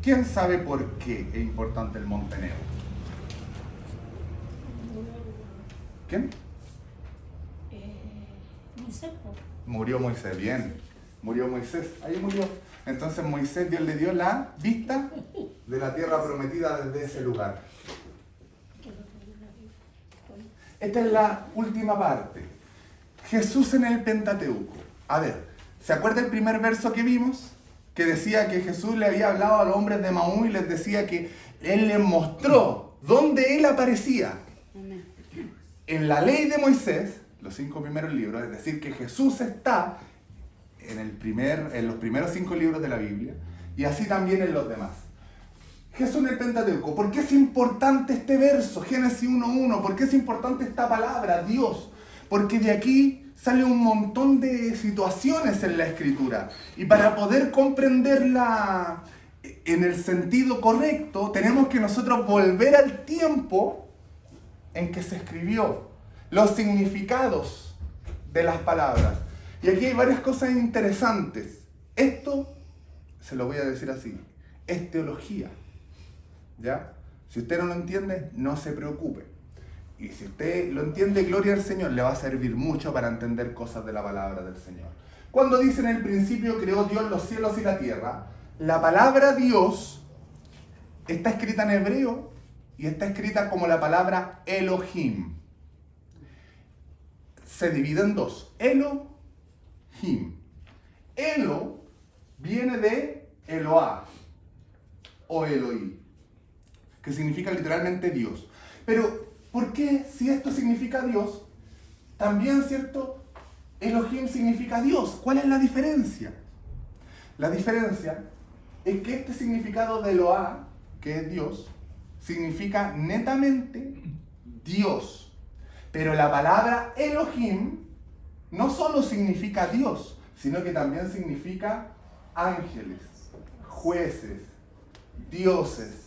¿Quién sabe por qué es importante el Monte Nebo? ¿Quién? Moisés. Murió Moisés, bien. Murió Moisés, ahí murió. Entonces Moisés, Dios le dio la vista de la tierra prometida desde ese lugar. Esta es la última parte. Jesús en el Pentateuco. A ver, ¿se acuerda el primer verso que vimos? Que decía que Jesús le había hablado a los hombres de Emaús y les decía que Él les mostró dónde Él aparecía. En la ley de Moisés, los 5 primeros libros, es decir, que Jesús está en los primeros 5 libros de la Biblia, y así también en los demás. Jesús en el Pentateuco. ¿Por qué es importante este verso? Génesis 1:1. ¿Por qué es importante esta palabra, Dios? Porque de aquí sale un montón de situaciones en la Escritura. Y para poder comprenderla en el sentido correcto, tenemos que nosotros volver al tiempo en que se escribió, los significados de las palabras. Y aquí hay varias cosas interesantes. Esto, se lo voy a decir así, es teología. ¿Ya? Si usted no lo entiende, no se preocupe. Y si usted lo entiende, gloria al Señor, le va a servir mucho para entender cosas de la palabra del Señor. Cuando dice en el principio creó Dios los cielos y la tierra, la palabra Dios está escrita en hebreo y está escrita como la palabra Elohim. Se divide en 2. Elohim. Elo viene de Eloá o Elohim, que significa literalmente Dios. Pero, ¿por qué si esto significa Dios, también, cierto, Elohim significa Dios? ¿Cuál es la diferencia? La diferencia es que este significado de Eloá, que es Dios, significa netamente Dios. Pero la palabra Elohim no solo significa Dios, sino que también significa ángeles, jueces, dioses.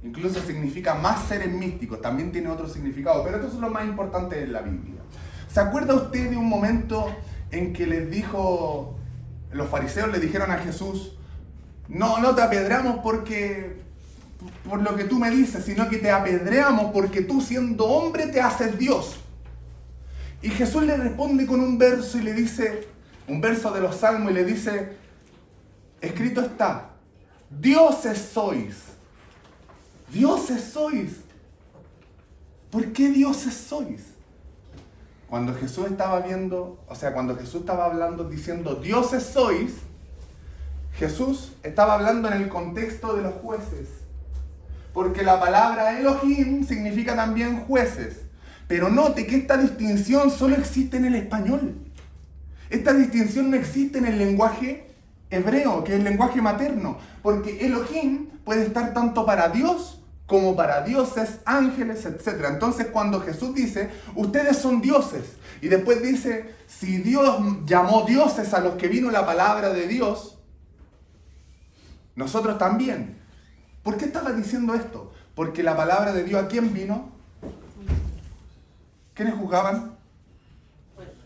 Incluso significa más seres místicos, también tiene otro significado, pero esto es lo más importante de la Biblia. ¿Se acuerda usted de un momento en que los fariseos le dijeron a Jesús, no te apedreamos por lo que tú me dices, sino que te apedreamos porque tú, siendo hombre, te haces Dios? Y Jesús le responde con un verso y le dice, un verso de los Salmos, y le dice, escrito está, dioses sois. Dioses sois. ¿Por qué dioses sois? Cuando Jesús estaba hablando diciendo dioses sois, Jesús estaba hablando en el contexto de los jueces. Porque la palabra Elohim significa también jueces. Pero note que esta distinción solo existe en el español. Esta distinción no existe en el lenguaje hebreo, que es el lenguaje materno. Porque Elohim puede estar tanto para Dios como para dioses, ángeles, etc. Entonces cuando Jesús dice, ustedes son dioses, y después dice, si Dios llamó dioses a los que vino la palabra de Dios, nosotros también. ¿Por qué estaba diciendo esto? Porque la palabra de Dios, ¿a quién vino? ¿Quiénes juzgaban?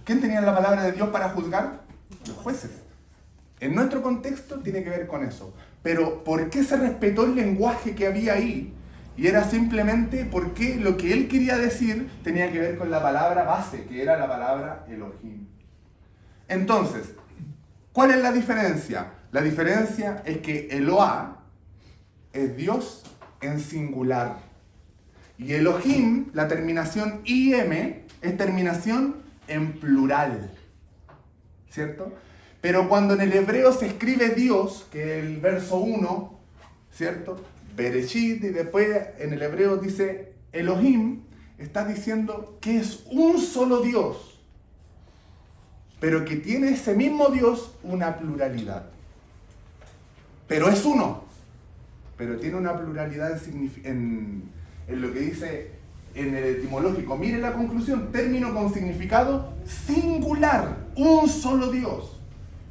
¿Quién tenía la palabra de Dios para juzgar? Los jueces. En nuestro contexto tiene que ver con eso. Pero ¿por qué se respetó el lenguaje que había ahí? Y era simplemente porque lo que él quería decir tenía que ver con la palabra base, que era la palabra Elohim. Entonces, ¿cuál es la diferencia? La diferencia es que Eloah es Dios en singular. Y Elohim, la terminación IM, es terminación en plural. ¿Cierto? Pero cuando en el hebreo se escribe Dios, que es el verso 1, ¿cierto? Bereshit, y después en el hebreo dice Elohim, está diciendo que es un solo Dios, pero que tiene ese mismo Dios una pluralidad. Pero es uno, pero tiene una pluralidad en lo que dice en el etimológico. Mire la conclusión, término con significado singular, un solo Dios,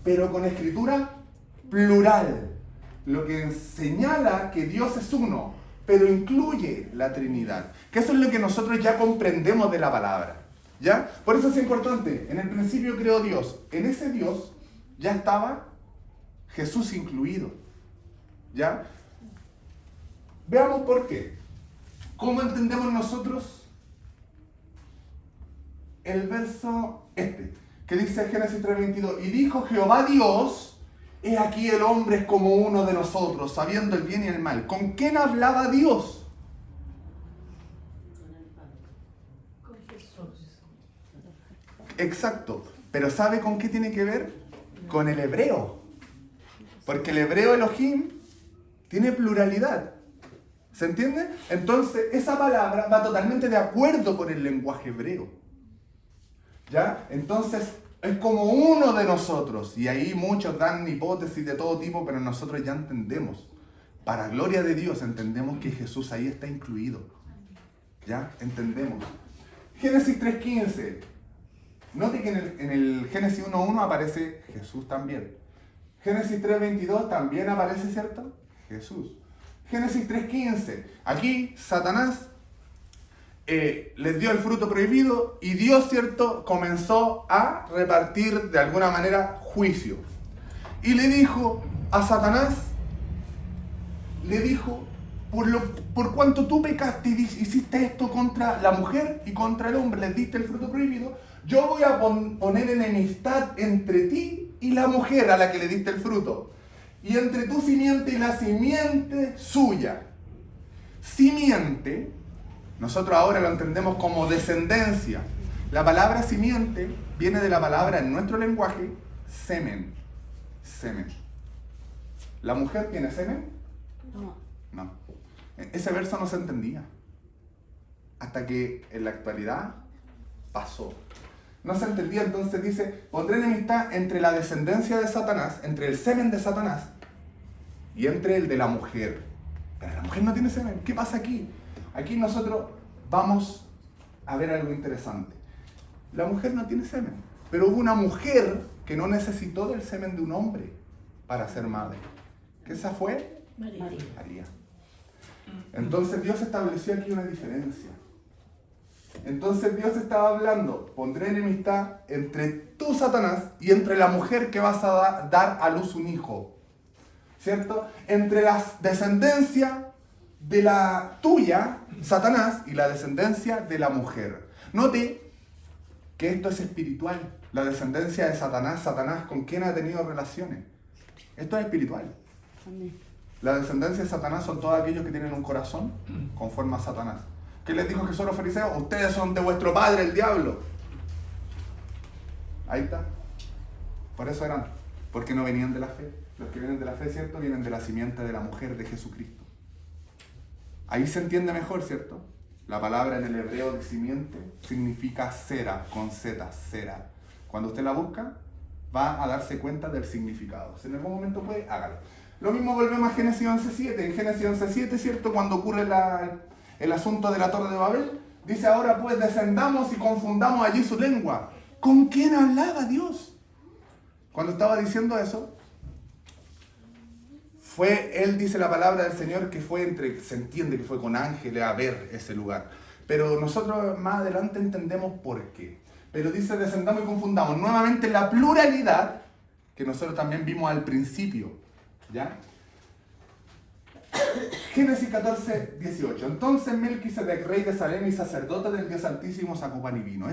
pero con escritura plural. Lo que señala que Dios es uno, pero incluye la Trinidad. Que eso es lo que nosotros ya comprendemos de la palabra. ¿Ya? Por eso es importante. En el principio creó Dios. En ese Dios ya estaba Jesús incluido. ¿Ya? Veamos por qué. ¿Cómo entendemos nosotros el verso que dice Génesis 3:22? Y dijo Jehová Dios: he aquí el hombre es como uno de nosotros, sabiendo el bien y el mal. ¿Con quién hablaba Dios? Con Jesús. Exacto. Pero ¿sabe con qué tiene que ver? Con el hebreo. Porque el hebreo Elohim tiene pluralidad. ¿Se entiende? Entonces, esa palabra va totalmente de acuerdo con el lenguaje hebreo. ¿Ya? Entonces, es como uno de nosotros. Y ahí muchos dan hipótesis de todo tipo, pero nosotros ya entendemos. Para gloria de Dios, entendemos que Jesús ahí está incluido. ¿Ya? Entendemos. Génesis 3:15. Note que en el Génesis 1:1 aparece Jesús también. Génesis 3:22 también aparece, ¿cierto? Jesús. Génesis 3:15. Aquí Satanás les dio el fruto prohibido y Dios, ¿cierto?, comenzó a repartir de alguna manera juicio. Y le dijo a Satanás, le dijo, por cuanto tú pecaste y hiciste esto contra la mujer y contra el hombre, les diste el fruto prohibido, yo voy a poner enemistad entre ti y la mujer a la que le diste el fruto, y entre tu simiente y la simiente suya. Simiente, nosotros ahora lo entendemos como descendencia. La palabra simiente viene de la palabra en nuestro lenguaje semen. Semen. ¿La mujer tiene semen? No. No. Ese verso no se entendía. Hasta que en la actualidad pasó. No se entendía, entonces dice, pondré enemistad entre la descendencia de Satanás, entre el semen de Satanás y entre el de la mujer. Pero la mujer no tiene semen. ¿Qué pasa aquí? Aquí nosotros vamos a ver algo interesante. La mujer no tiene semen, pero hubo una mujer que no necesitó del semen de un hombre para ser madre. ¿Qué esa fue? María. María. Entonces Dios estableció aquí una diferencia. Entonces Dios estaba hablando, pondré enemistad entre tú, Satanás, y entre la mujer que vas a dar a luz un hijo. ¿Cierto? Entre la descendencia de la tuya, Satanás, y la descendencia de la mujer. Note que esto es espiritual. La descendencia de Satanás, Satanás, ¿con quién ha tenido relaciones? Esto es espiritual. Amén. La descendencia de Satanás son todos aquellos que tienen un corazón conforme a Satanás. ¿Qué les dijo Jesús a los fariseos? Ustedes son de vuestro padre, el diablo. Ahí está. Por eso eran, porque no venían de la fe. Los que vienen de la fe, ¿cierto? Vienen de la simiente de la mujer de Jesucristo. Ahí se entiende mejor, ¿cierto? La palabra en el hebreo de simiente significa cera, con z, cera. Cuando usted la busca, va a darse cuenta del significado. Si en algún momento puede, hágalo. Lo mismo volvemos a Génesis 11:7. En Génesis 11:7, ¿cierto? Cuando ocurre el asunto de la Torre de Babel, dice ahora pues descendamos y confundamos allí su lengua. ¿Con quién hablaba Dios? Cuando estaba diciendo eso, él dice la palabra del Señor que se entiende que fue con ángeles a ver ese lugar. Pero nosotros más adelante entendemos por qué. Pero dice descendamos y confundamos. Nuevamente la pluralidad que nosotros también vimos al principio. ¿Ya? Génesis 14, 18. Entonces Melquisedec, rey de Salem y sacerdote del Dios Altísimo, sacó pan y vino.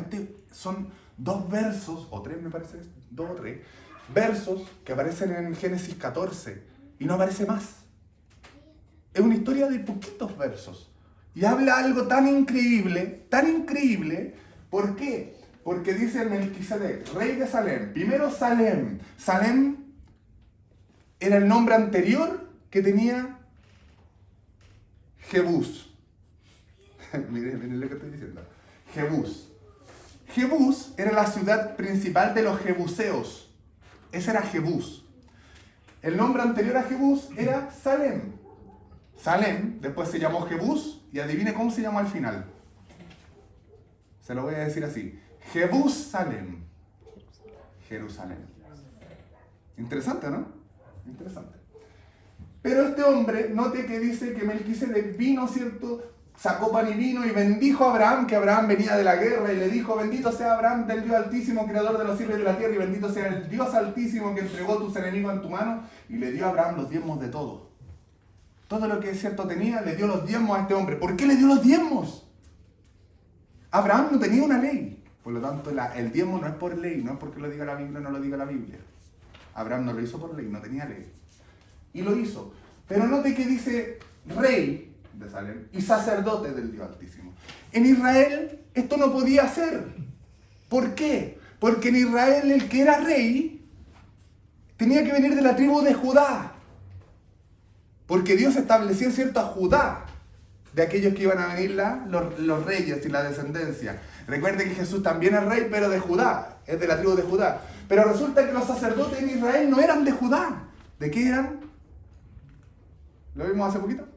Son dos versos, o tres me parece, dos o tres, versos que aparecen en Génesis 14 y no aparece más. Es una historia de poquitos versos. Y habla algo tan increíble, ¿por qué? Porque dice Melquisedec, rey de Salem. Primero Salem. Salem era el nombre anterior que tenía Jebús. Miren lo que estoy diciendo. Jebús. Jebús era la ciudad principal de los jebuseos. Ese era Jebús. El nombre anterior a Jebús era Salem. Salem después se llamó Jebús y adivine cómo se llamó al final. Se lo voy a decir así. Jebús Salem. Jerusalén. Interesante, ¿no? Interesante. Pero este hombre, note que dice que Melquisedec vino, ¿cierto? Sacó pan y vino y bendijo a Abraham, que Abraham venía de la guerra, y le dijo, bendito sea Abraham del Dios Altísimo, creador de los cielos y de la tierra, y bendito sea el Dios Altísimo que entregó tus enemigos en tu mano, y le dio a Abraham los diezmos de todo. Todo lo que es cierto tenía, le dio los diezmos a este hombre. ¿Por qué le dio los diezmos? Abraham no tenía una ley. Por lo tanto, el diezmo no es por ley, no es porque lo diga la Biblia o no lo diga la Biblia. Abraham no lo hizo por ley, no tenía ley. Y lo hizo. Pero note que dice rey de Salem y sacerdote del Dios Altísimo. En Israel esto no podía ser. ¿Por qué? Porque en Israel el que era rey tenía que venir de la tribu de Judá. Porque Dios estableció, ¿cierto?, a Judá, de aquellos que iban a venir los reyes y la descendencia. Recuerde que Jesús también es rey, pero de Judá, es de la tribu de Judá. Pero resulta que los sacerdotes en Israel no eran de Judá. ¿De qué eran? ¿Lo vimos hace poquito?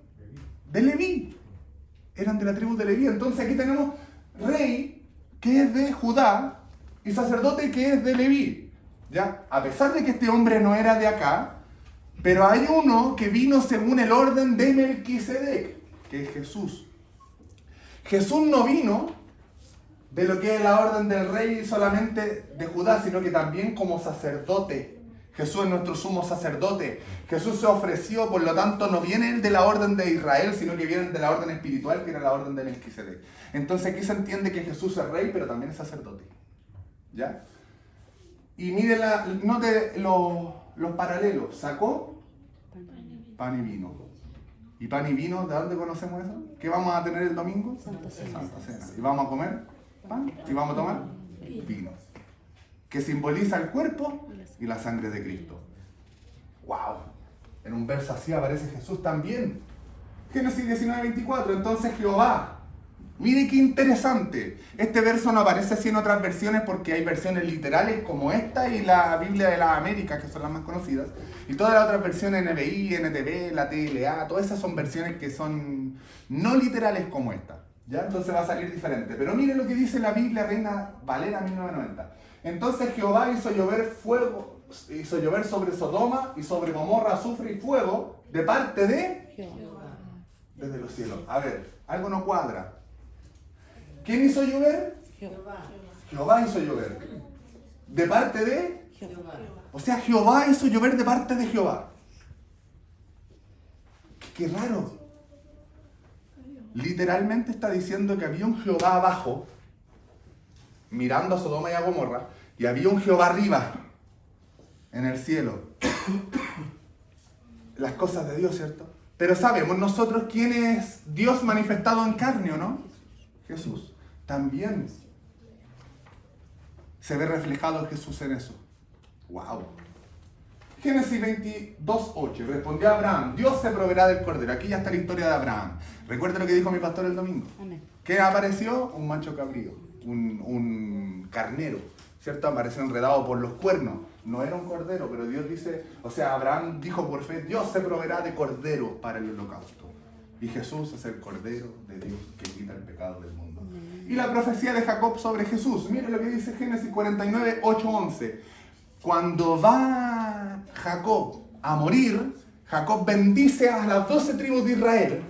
De Leví. Eran de la tribu de Leví. Entonces aquí tenemos rey que es de Judá y sacerdote que es de Leví. ¿Ya? A pesar de que este hombre no era de acá, pero hay uno que vino según el orden de Melquisedec, que es Jesús. Jesús no vino de lo que es la orden del rey solamente de Judá, sino que también como sacerdote. Jesús es nuestro sumo sacerdote. Jesús se ofreció, por lo tanto no viene él de la orden de Israel, sino que viene de la orden espiritual, que era la orden de Melquisedec. Entonces aquí se entiende que Jesús es rey, pero también es sacerdote. ¿Ya? Y mire, note los paralelos. Sacó pan y vino. ¿Y pan y vino? ¿De dónde conocemos eso? ¿Qué vamos a tener el domingo? Santa Cena. Santa Cena. ¿Y vamos a comer pan? ¿Y vamos a tomar? Vino. Que simboliza el cuerpo y la sangre de Cristo. ¡Wow! En un verso así aparece Jesús también. Génesis 19:24. Entonces Jehová. Mire qué interesante. Este verso no aparece así en otras versiones porque hay versiones literales como esta y la Biblia de las Américas, que son las más conocidas. Y todas las otras versiones, NBI, NTV, la TLA, todas esas son versiones que son no literales como esta. ¿Ya? Entonces va a salir diferente. Pero mire lo que dice la Biblia Reina Valera 1990. Entonces Jehová hizo llover sobre Sodoma y sobre Gomorra azufre y fuego de parte de Jehová. desde los cielos. A ver, algo no cuadra. ¿Quién hizo llover? Jehová. Jehová hizo llover. ¿De parte de? Jehová. O sea, Jehová hizo llover de parte de Jehová. Qué raro. Literalmente está diciendo que había un Jehová abajo, mirando a Sodoma y a Gomorra, y había un Jehová arriba, en el cielo. Las cosas de Dios, ¿cierto? Pero sabemos nosotros quién es Dios manifestado en carne, ¿o no? Jesús. También se ve reflejado Jesús en eso. ¡Wow! Génesis 22:8. Respondió Abraham: Dios se proveerá del cordero. Aquí ya está la historia de Abraham. Recuerda lo que dijo mi pastor el domingo. Amén. ¿Qué apareció? Un macho cabrío, un carnero, ¿cierto? Apareció enredado por los cuernos. No era un cordero, pero Dios dice, o sea, Abraham dijo por fe, Dios se proveerá de cordero para el holocausto. Y Jesús es el cordero de Dios que quita el pecado del mundo. Y la profecía de Jacob sobre Jesús. Mire lo que dice Génesis 49, 8, 11. Cuando va Jacob a morir, Jacob bendice a las 12 tribus de Israel.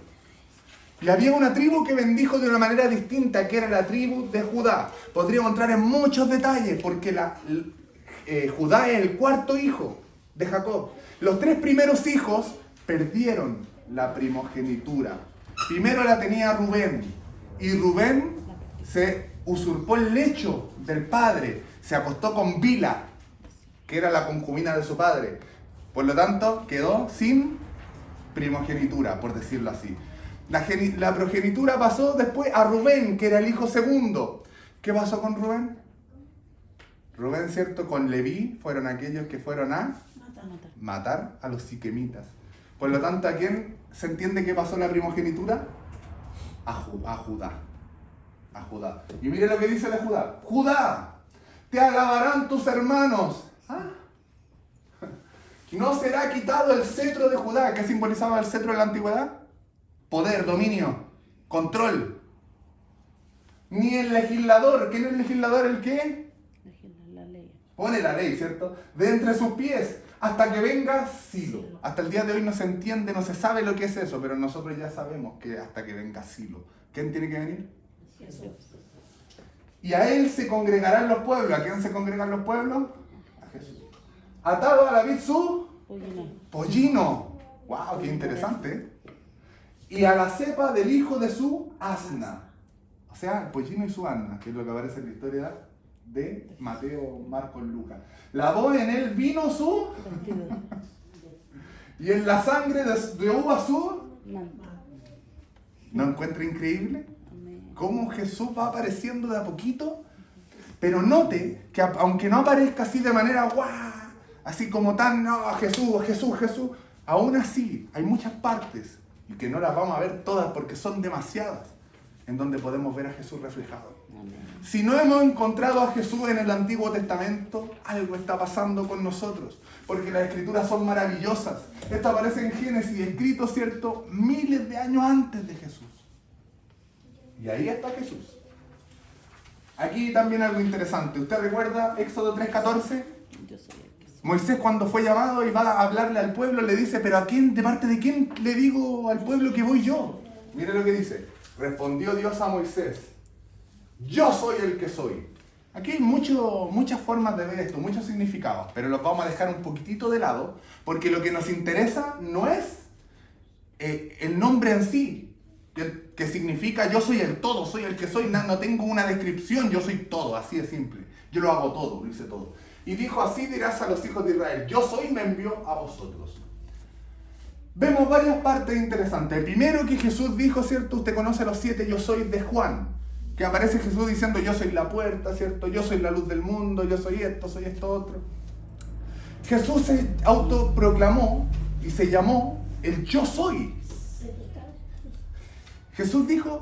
Y había una tribu que bendijo de una manera distinta, que era la tribu de Judá. Podríamos entrar en muchos detalles, porque Judá es el cuarto hijo de Jacob. Los 3 primeros hijos perdieron la primogenitura. Primero la tenía Rubén, y Rubén se usurpó el lecho del padre, se acostó con Bila, que era la concubina de su padre. Por lo tanto, quedó sin primogenitura, por decirlo así. La progenitura pasó después a Rubén, que era el hijo segundo. ¿Qué pasó con Rubén? Rubén, ¿cierto? Con Leví fueron aquellos que fueron a matar a los siquemitas. Por lo tanto, ¿a quién se entiende que pasó la primogenitura? A Judá. A Judá. Y mire lo que dice de Judá. Judá, te alabarán tus hermanos. ¿Ah? No será quitado el cetro de Judá. ¿Qué simbolizaba el cetro en la antigüedad? Poder, dominio, control. Ni el legislador. ¿Quién es el legislador? ¿El qué? La ley. Pone la ley, ¿cierto? De entre sus pies, hasta que venga Silo. Hasta el día de hoy no se entiende, no se sabe lo que es eso, pero nosotros ya sabemos que hasta que venga Silo. ¿Quién tiene que venir? Jesús. Y a él se congregarán los pueblos. ¿A quién se congregan los pueblos? A Jesús. Atado a la vid su pollino. ¡Wow! ¡Qué interesante! Y a la cepa del hijo de su asna. O sea, el pollino y su asna, que es lo que aparece en la historia de Mateo, Marcos, Lucas. Lavó en él vino su y en la sangre de uva su. ¿No encuentra increíble? Cómo Jesús va apareciendo de a poquito. Pero note que aunque no aparezca así de manera guau, así como tan, no, Jesús, Jesús, Jesús, aún así hay muchas partes, y que no las vamos a ver todas porque son demasiadas, en donde podemos ver a Jesús reflejado. Si no hemos encontrado a Jesús en el Antiguo Testamento, algo está pasando con nosotros, porque las Escrituras son maravillosas. Esto aparece en Génesis, escrito, ¿cierto?, miles de años antes de Jesús. Y ahí está Jesús. Aquí también algo interesante. ¿Usted recuerda Éxodo 3:14? Yo soy el que soy. Moisés, cuando fue llamado y va a hablarle al pueblo, le dice, ¿pero a quién, de parte de quién le digo al pueblo que voy yo? Mire lo que dice. Respondió Dios a Moisés, yo soy el que soy. Aquí hay muchas formas de ver esto, muchos significados, pero los vamos a dejar un poquitito de lado, porque lo que nos interesa no es el nombre en sí, que significa yo soy el todo, soy el que soy, no tengo una descripción, yo soy todo, así de simple. Yo lo hago todo, lo hice todo. Y dijo, así dirás a los hijos de Israel, yo soy y me envió a vosotros. Vemos varias partes interesantes. El primero que Jesús dijo, ¿cierto? Usted conoce los 7 yo soy de Juan, que aparece Jesús diciendo, yo soy la puerta, ¿cierto? Yo soy la luz del mundo, yo soy esto otro. Jesús se autoproclamó y se llamó el yo soy. Jesús dijo,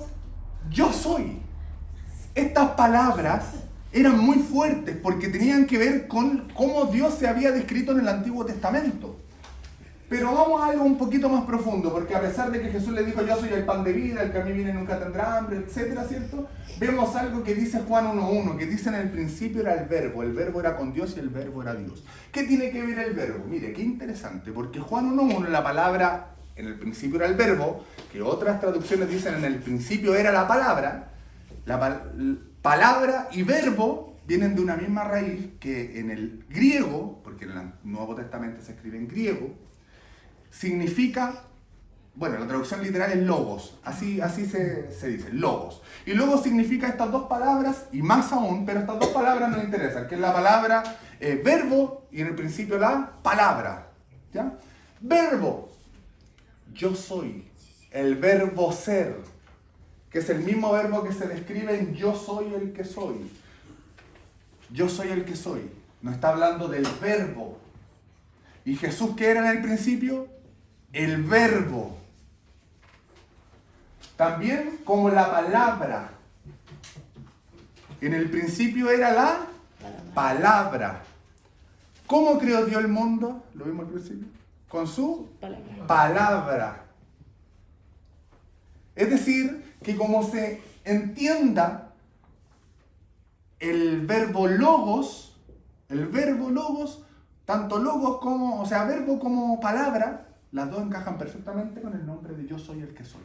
yo soy. Estas palabras eran muy fuertes porque tenían que ver con cómo Dios se había descrito en el Antiguo Testamento. Pero vamos a algo un poquito más profundo, porque a pesar de que Jesús le dijo, yo soy el pan de vida, el que a mí viene nunca tendrá hambre, etcétera, ¿cierto? Vemos algo que dice Juan 1:1, que dice en el principio era el verbo era con Dios y el verbo era Dios. ¿Qué tiene que ver el verbo? Mire, qué interesante, porque Juan 1:1, la palabra, en el principio era el verbo, que otras traducciones dicen en el principio era la palabra y verbo vienen de una misma raíz que en el griego, porque en el Nuevo Testamento se escribe en griego, significa, bueno, la traducción literal es logos, así se dice, logos. Y logos significa estas dos palabras, y más aún, pero estas dos palabras nos interesan, que es la palabra verbo y en el principio la palabra. ¿Ya? Verbo, yo soy, el verbo ser, que es el mismo verbo que se describe en yo soy el que soy. Yo soy el que soy. No está hablando del verbo. ¿Y Jesús qué era en el principio? El verbo. También como la palabra. En el principio era la palabra. ¿Cómo creó Dios el mundo? Lo vimos al principio. Con su palabra. Es decir, que como se entienda el verbo logos, tanto logos como, o sea, verbo como palabra, las dos encajan perfectamente con el nombre de yo soy el que soy.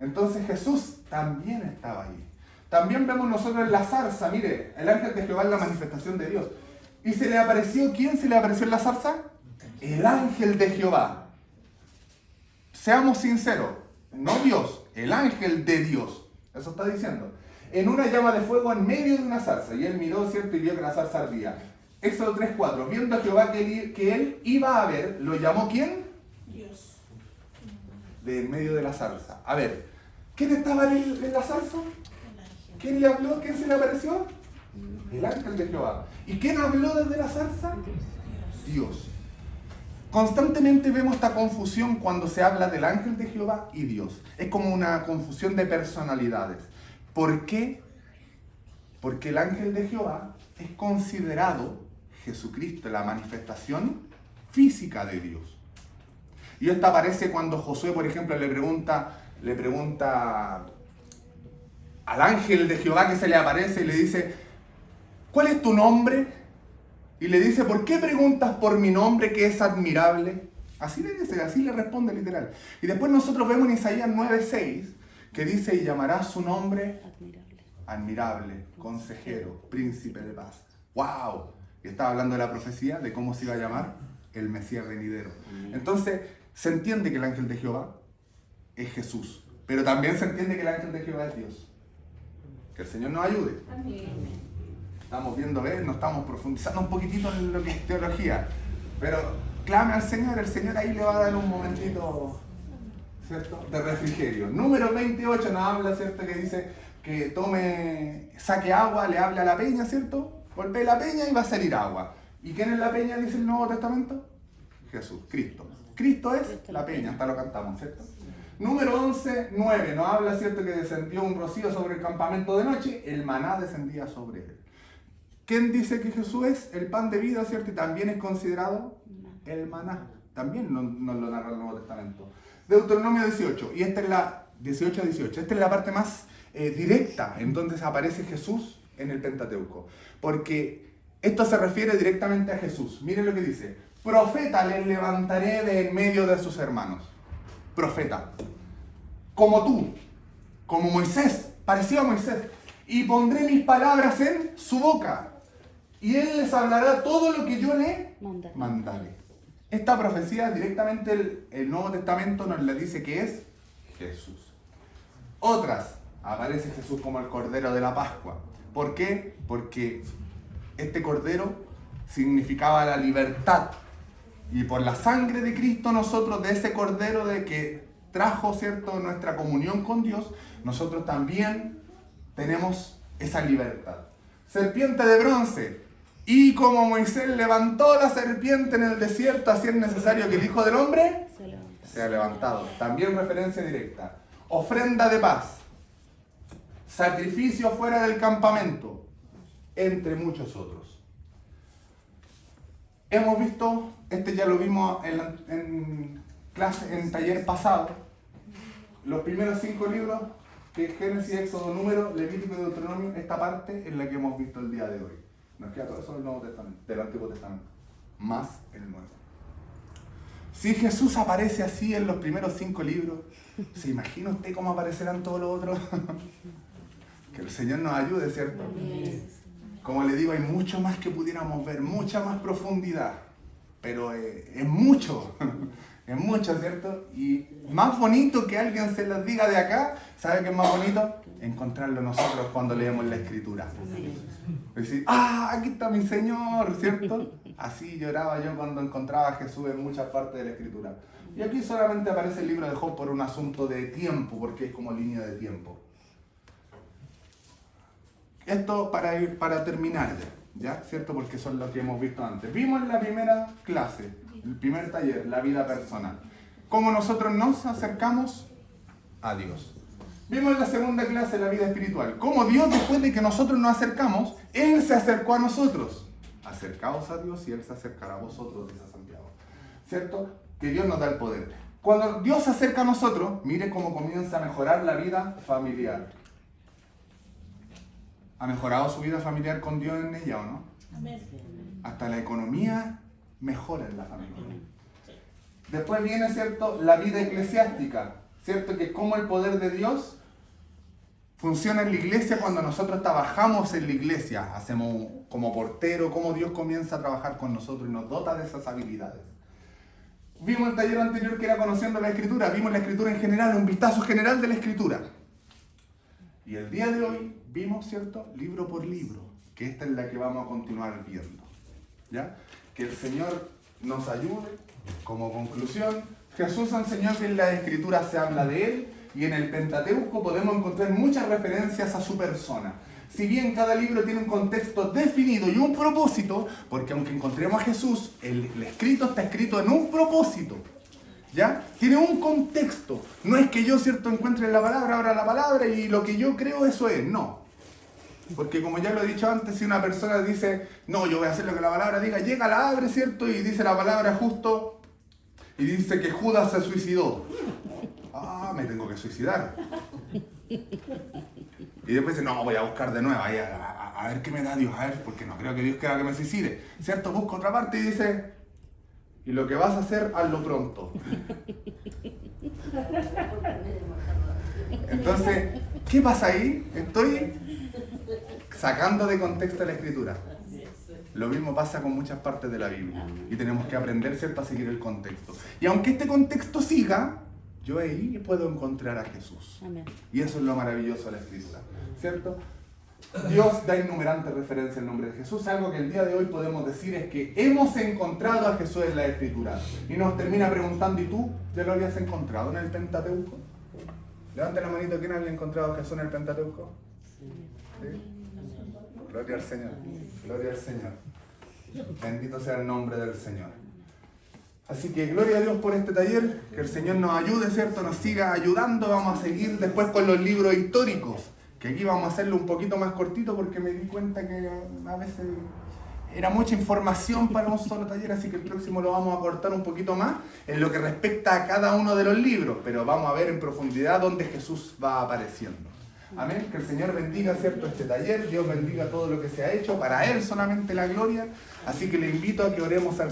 Entonces Jesús también estaba ahí. También vemos nosotros en la zarza, mire, el ángel de Jehová es la manifestación de Dios. ¿Y se le apareció? ¿Quién se le apareció en la zarza? El ángel de Jehová. Seamos sinceros, no Dios, el ángel de Dios. Eso está diciendo. En una llama de fuego en medio de una zarza. Y él miró, ¿cierto? Y vio que la zarza ardía. Éxodo 3:4. Viendo a Jehová que él iba a ver, ¿lo llamó quién? Dios. De en medio de la zarza. A ver, ¿quién estaba en la zarza? ¿Quién le habló? ¿Quién se le apareció? El ángel de Jehová. ¿Y quién habló desde la zarza? Dios. Constantemente vemos esta confusión cuando se habla del ángel de Jehová y Dios. Es como una confusión de personalidades. ¿Por qué? Porque el ángel de Jehová es considerado Jesucristo, la manifestación física de Dios. Y esto aparece cuando Josué, por ejemplo, le pregunta al ángel de Jehová que se le aparece y le dice, ¿cuál es tu nombre? Y le dice, ¿por qué preguntas por mi nombre que es admirable? Así le dice, así le responde literal. Y después nosotros vemos en Isaías 9:6 que dice, y llamará su nombre admirable, consejero, príncipe de paz. ¡Wow! Y estaba hablando de la profecía de cómo se iba a llamar el Mesías venidero. Entonces, se entiende que el ángel de Jehová es Jesús, pero también se entiende que el ángel de Jehová es Dios. Que el Señor nos ayude. Amén. Estamos viendo, ¿ves? Nos estamos profundizando un poquitito en lo que es teología. Pero clame al Señor, el Señor ahí le va a dar un momentito, ¿cierto?, de refrigerio. Número 28 nos habla, ¿cierto?, que dice que saque agua, le hable a la peña, ¿cierto? Golpee la peña y va a salir agua. ¿Y quién es la peña, dice el Nuevo Testamento? Jesús, Cristo. Cristo es la peña, hasta lo cantamos, ¿cierto? Número 11:9 nos habla, ¿cierto?, que descendió un rocío sobre el campamento de noche, el maná descendía sobre él. ¿Quién dice que Jesús es el pan de vida, ¿cierto? Y también es considerado el maná. También nos lo narra el Nuevo Testamento. Deuteronomio 18. Y esta es la 18:18. Esta es la parte más directa en donde aparece Jesús en el Pentateuco. Porque esto se refiere directamente a Jesús. Miren lo que dice. Profeta les levantaré de en medio de sus hermanos. Profeta. Como tú. Como Moisés. Parecido a Moisés. Y pondré mis palabras en su boca. Y él les hablará todo lo que yo le mandaré. Esta profecía directamente el Nuevo Testamento nos la dice que es Jesús. Otras, aparece Jesús como el Cordero de la Pascua. ¿Por qué? Porque este Cordero significaba la libertad. Y por la sangre de Cristo nosotros, de ese Cordero de que trajo, ¿cierto?, nuestra comunión con Dios, nosotros también tenemos esa libertad. Serpiente de bronce. Y como Moisés levantó la serpiente en el desierto, así es necesario que el Hijo del Hombre sea levantado. También referencia directa. Ofrenda de paz. Sacrificio fuera del campamento. Entre muchos otros. Hemos visto, ya lo vimos en clase, en taller pasado, los primeros 5 libros, que Génesis, Éxodo, Número, Levítico y Deuteronomio, esta parte es la que hemos visto el día de hoy. Nos queda todo eso del Nuevo Testamento, del Antiguo Testamento, más el Nuevo. Si Jesús aparece así en los primeros 5 libros, ¿se imagina usted cómo aparecerán todos los otros? Que el Señor nos ayude, ¿cierto? Como le digo, hay mucho más que pudiéramos ver, mucha más profundidad, pero es mucho, es mucho, ¿cierto? Y más bonito que alguien se los diga de acá, ¿sabe qué es más bonito? Encontrarlo nosotros cuando leemos la Escritura. Decir, aquí está mi Señor, ¿cierto? Así lloraba yo cuando encontraba a Jesús en muchas partes de la Escritura. Y aquí solamente aparece el libro de Job por un asunto de tiempo, porque es como línea de tiempo. Esto para terminar ya, ¿cierto? Porque son los que hemos visto antes. Vimos en la primera clase, el primer taller, la vida personal. Cómo nosotros nos acercamos a Dios. Vimos en la segunda clase la vida espiritual. Cómo Dios, después de que nosotros nos acercamos, Él se acercó a nosotros. Acercaos a Dios y Él se acercará a vosotros, dice Santiago. ¿Cierto? Que Dios nos da el poder. Cuando Dios se acerca a nosotros, mire cómo comienza a mejorar la vida familiar. ¿Ha mejorado su vida familiar con Dios en ella o no? Amén. Hasta la economía mejora en la familia. Después viene, ¿cierto?, la vida eclesiástica. ¿Cierto? Que como el poder de Dios funciona en la iglesia cuando nosotros trabajamos en la iglesia, hacemos como portero, cómo Dios comienza a trabajar con nosotros y nos dota de esas habilidades. Vimos el taller anterior que era conociendo la Escritura, vimos la Escritura en general, un vistazo general de la Escritura. Y el día de hoy vimos, ¿cierto?, libro por libro, que esta es la que vamos a continuar viendo. ¿Ya? Que el Señor nos ayude. Como conclusión, Jesús enseñó que en la Escritura se habla de Él y en el Pentateuco podemos encontrar muchas referencias a su persona. Si bien cada libro tiene un contexto definido y un propósito, porque aunque encontremos a Jesús, el escrito está escrito en un propósito, ¿ya? Tiene un contexto. No es que yo, ¿cierto?, encuentre la palabra, abra la palabra y lo que yo creo eso es. No. Porque como ya lo he dicho antes, si una persona dice, no, yo voy a hacer lo que la palabra diga, llega, la abre, ¿cierto?, y dice la palabra justo, y dice que Judas se suicidó. Ah, me tengo que suicidar. Y después dice, no, voy a buscar de nuevo, a ver qué me da Dios, a ver, porque no creo que Dios quiera que me suicide. ¿Cierto? Busca otra parte y dice, y lo que vas a hacer, hazlo pronto. Entonces, ¿qué pasa ahí? Estoy sacando de contexto la Escritura. Lo mismo pasa con muchas partes de la Biblia. Y tenemos que aprender, ¿cierto?, a seguir el contexto. Y aunque este contexto siga, yo ahí puedo encontrar a Jesús. Amén. Y eso es lo maravilloso de la Escritura, ¿cierto? Dios da innumerantes referencias al nombre de Jesús. Algo que el día de hoy podemos decir es que hemos encontrado a Jesús en la Escritura. Y nos termina preguntando, ¿y tú ya lo habías encontrado en el Pentateuco? Levante la manito, ¿quién había encontrado a Jesús en el Pentateuco? ¿Sí? Gloria al Señor. Gloria al Señor. Bendito sea el nombre del Señor. Así que gloria a Dios por este taller, que el Señor nos ayude, ¿cierto? Nos siga ayudando. Vamos a seguir después con los libros históricos, que aquí vamos a hacerlo un poquito más cortito porque me di cuenta que a veces era mucha información para un solo taller, así que el próximo lo vamos a cortar un poquito más en lo que respecta a cada uno de los libros, pero vamos a ver en profundidad dónde Jesús va apareciendo. Amén. Que el Señor bendiga, ¿cierto?, este taller. Dios bendiga todo lo que se ha hecho. Para Él solamente la gloria. Así que le invito a que oremos al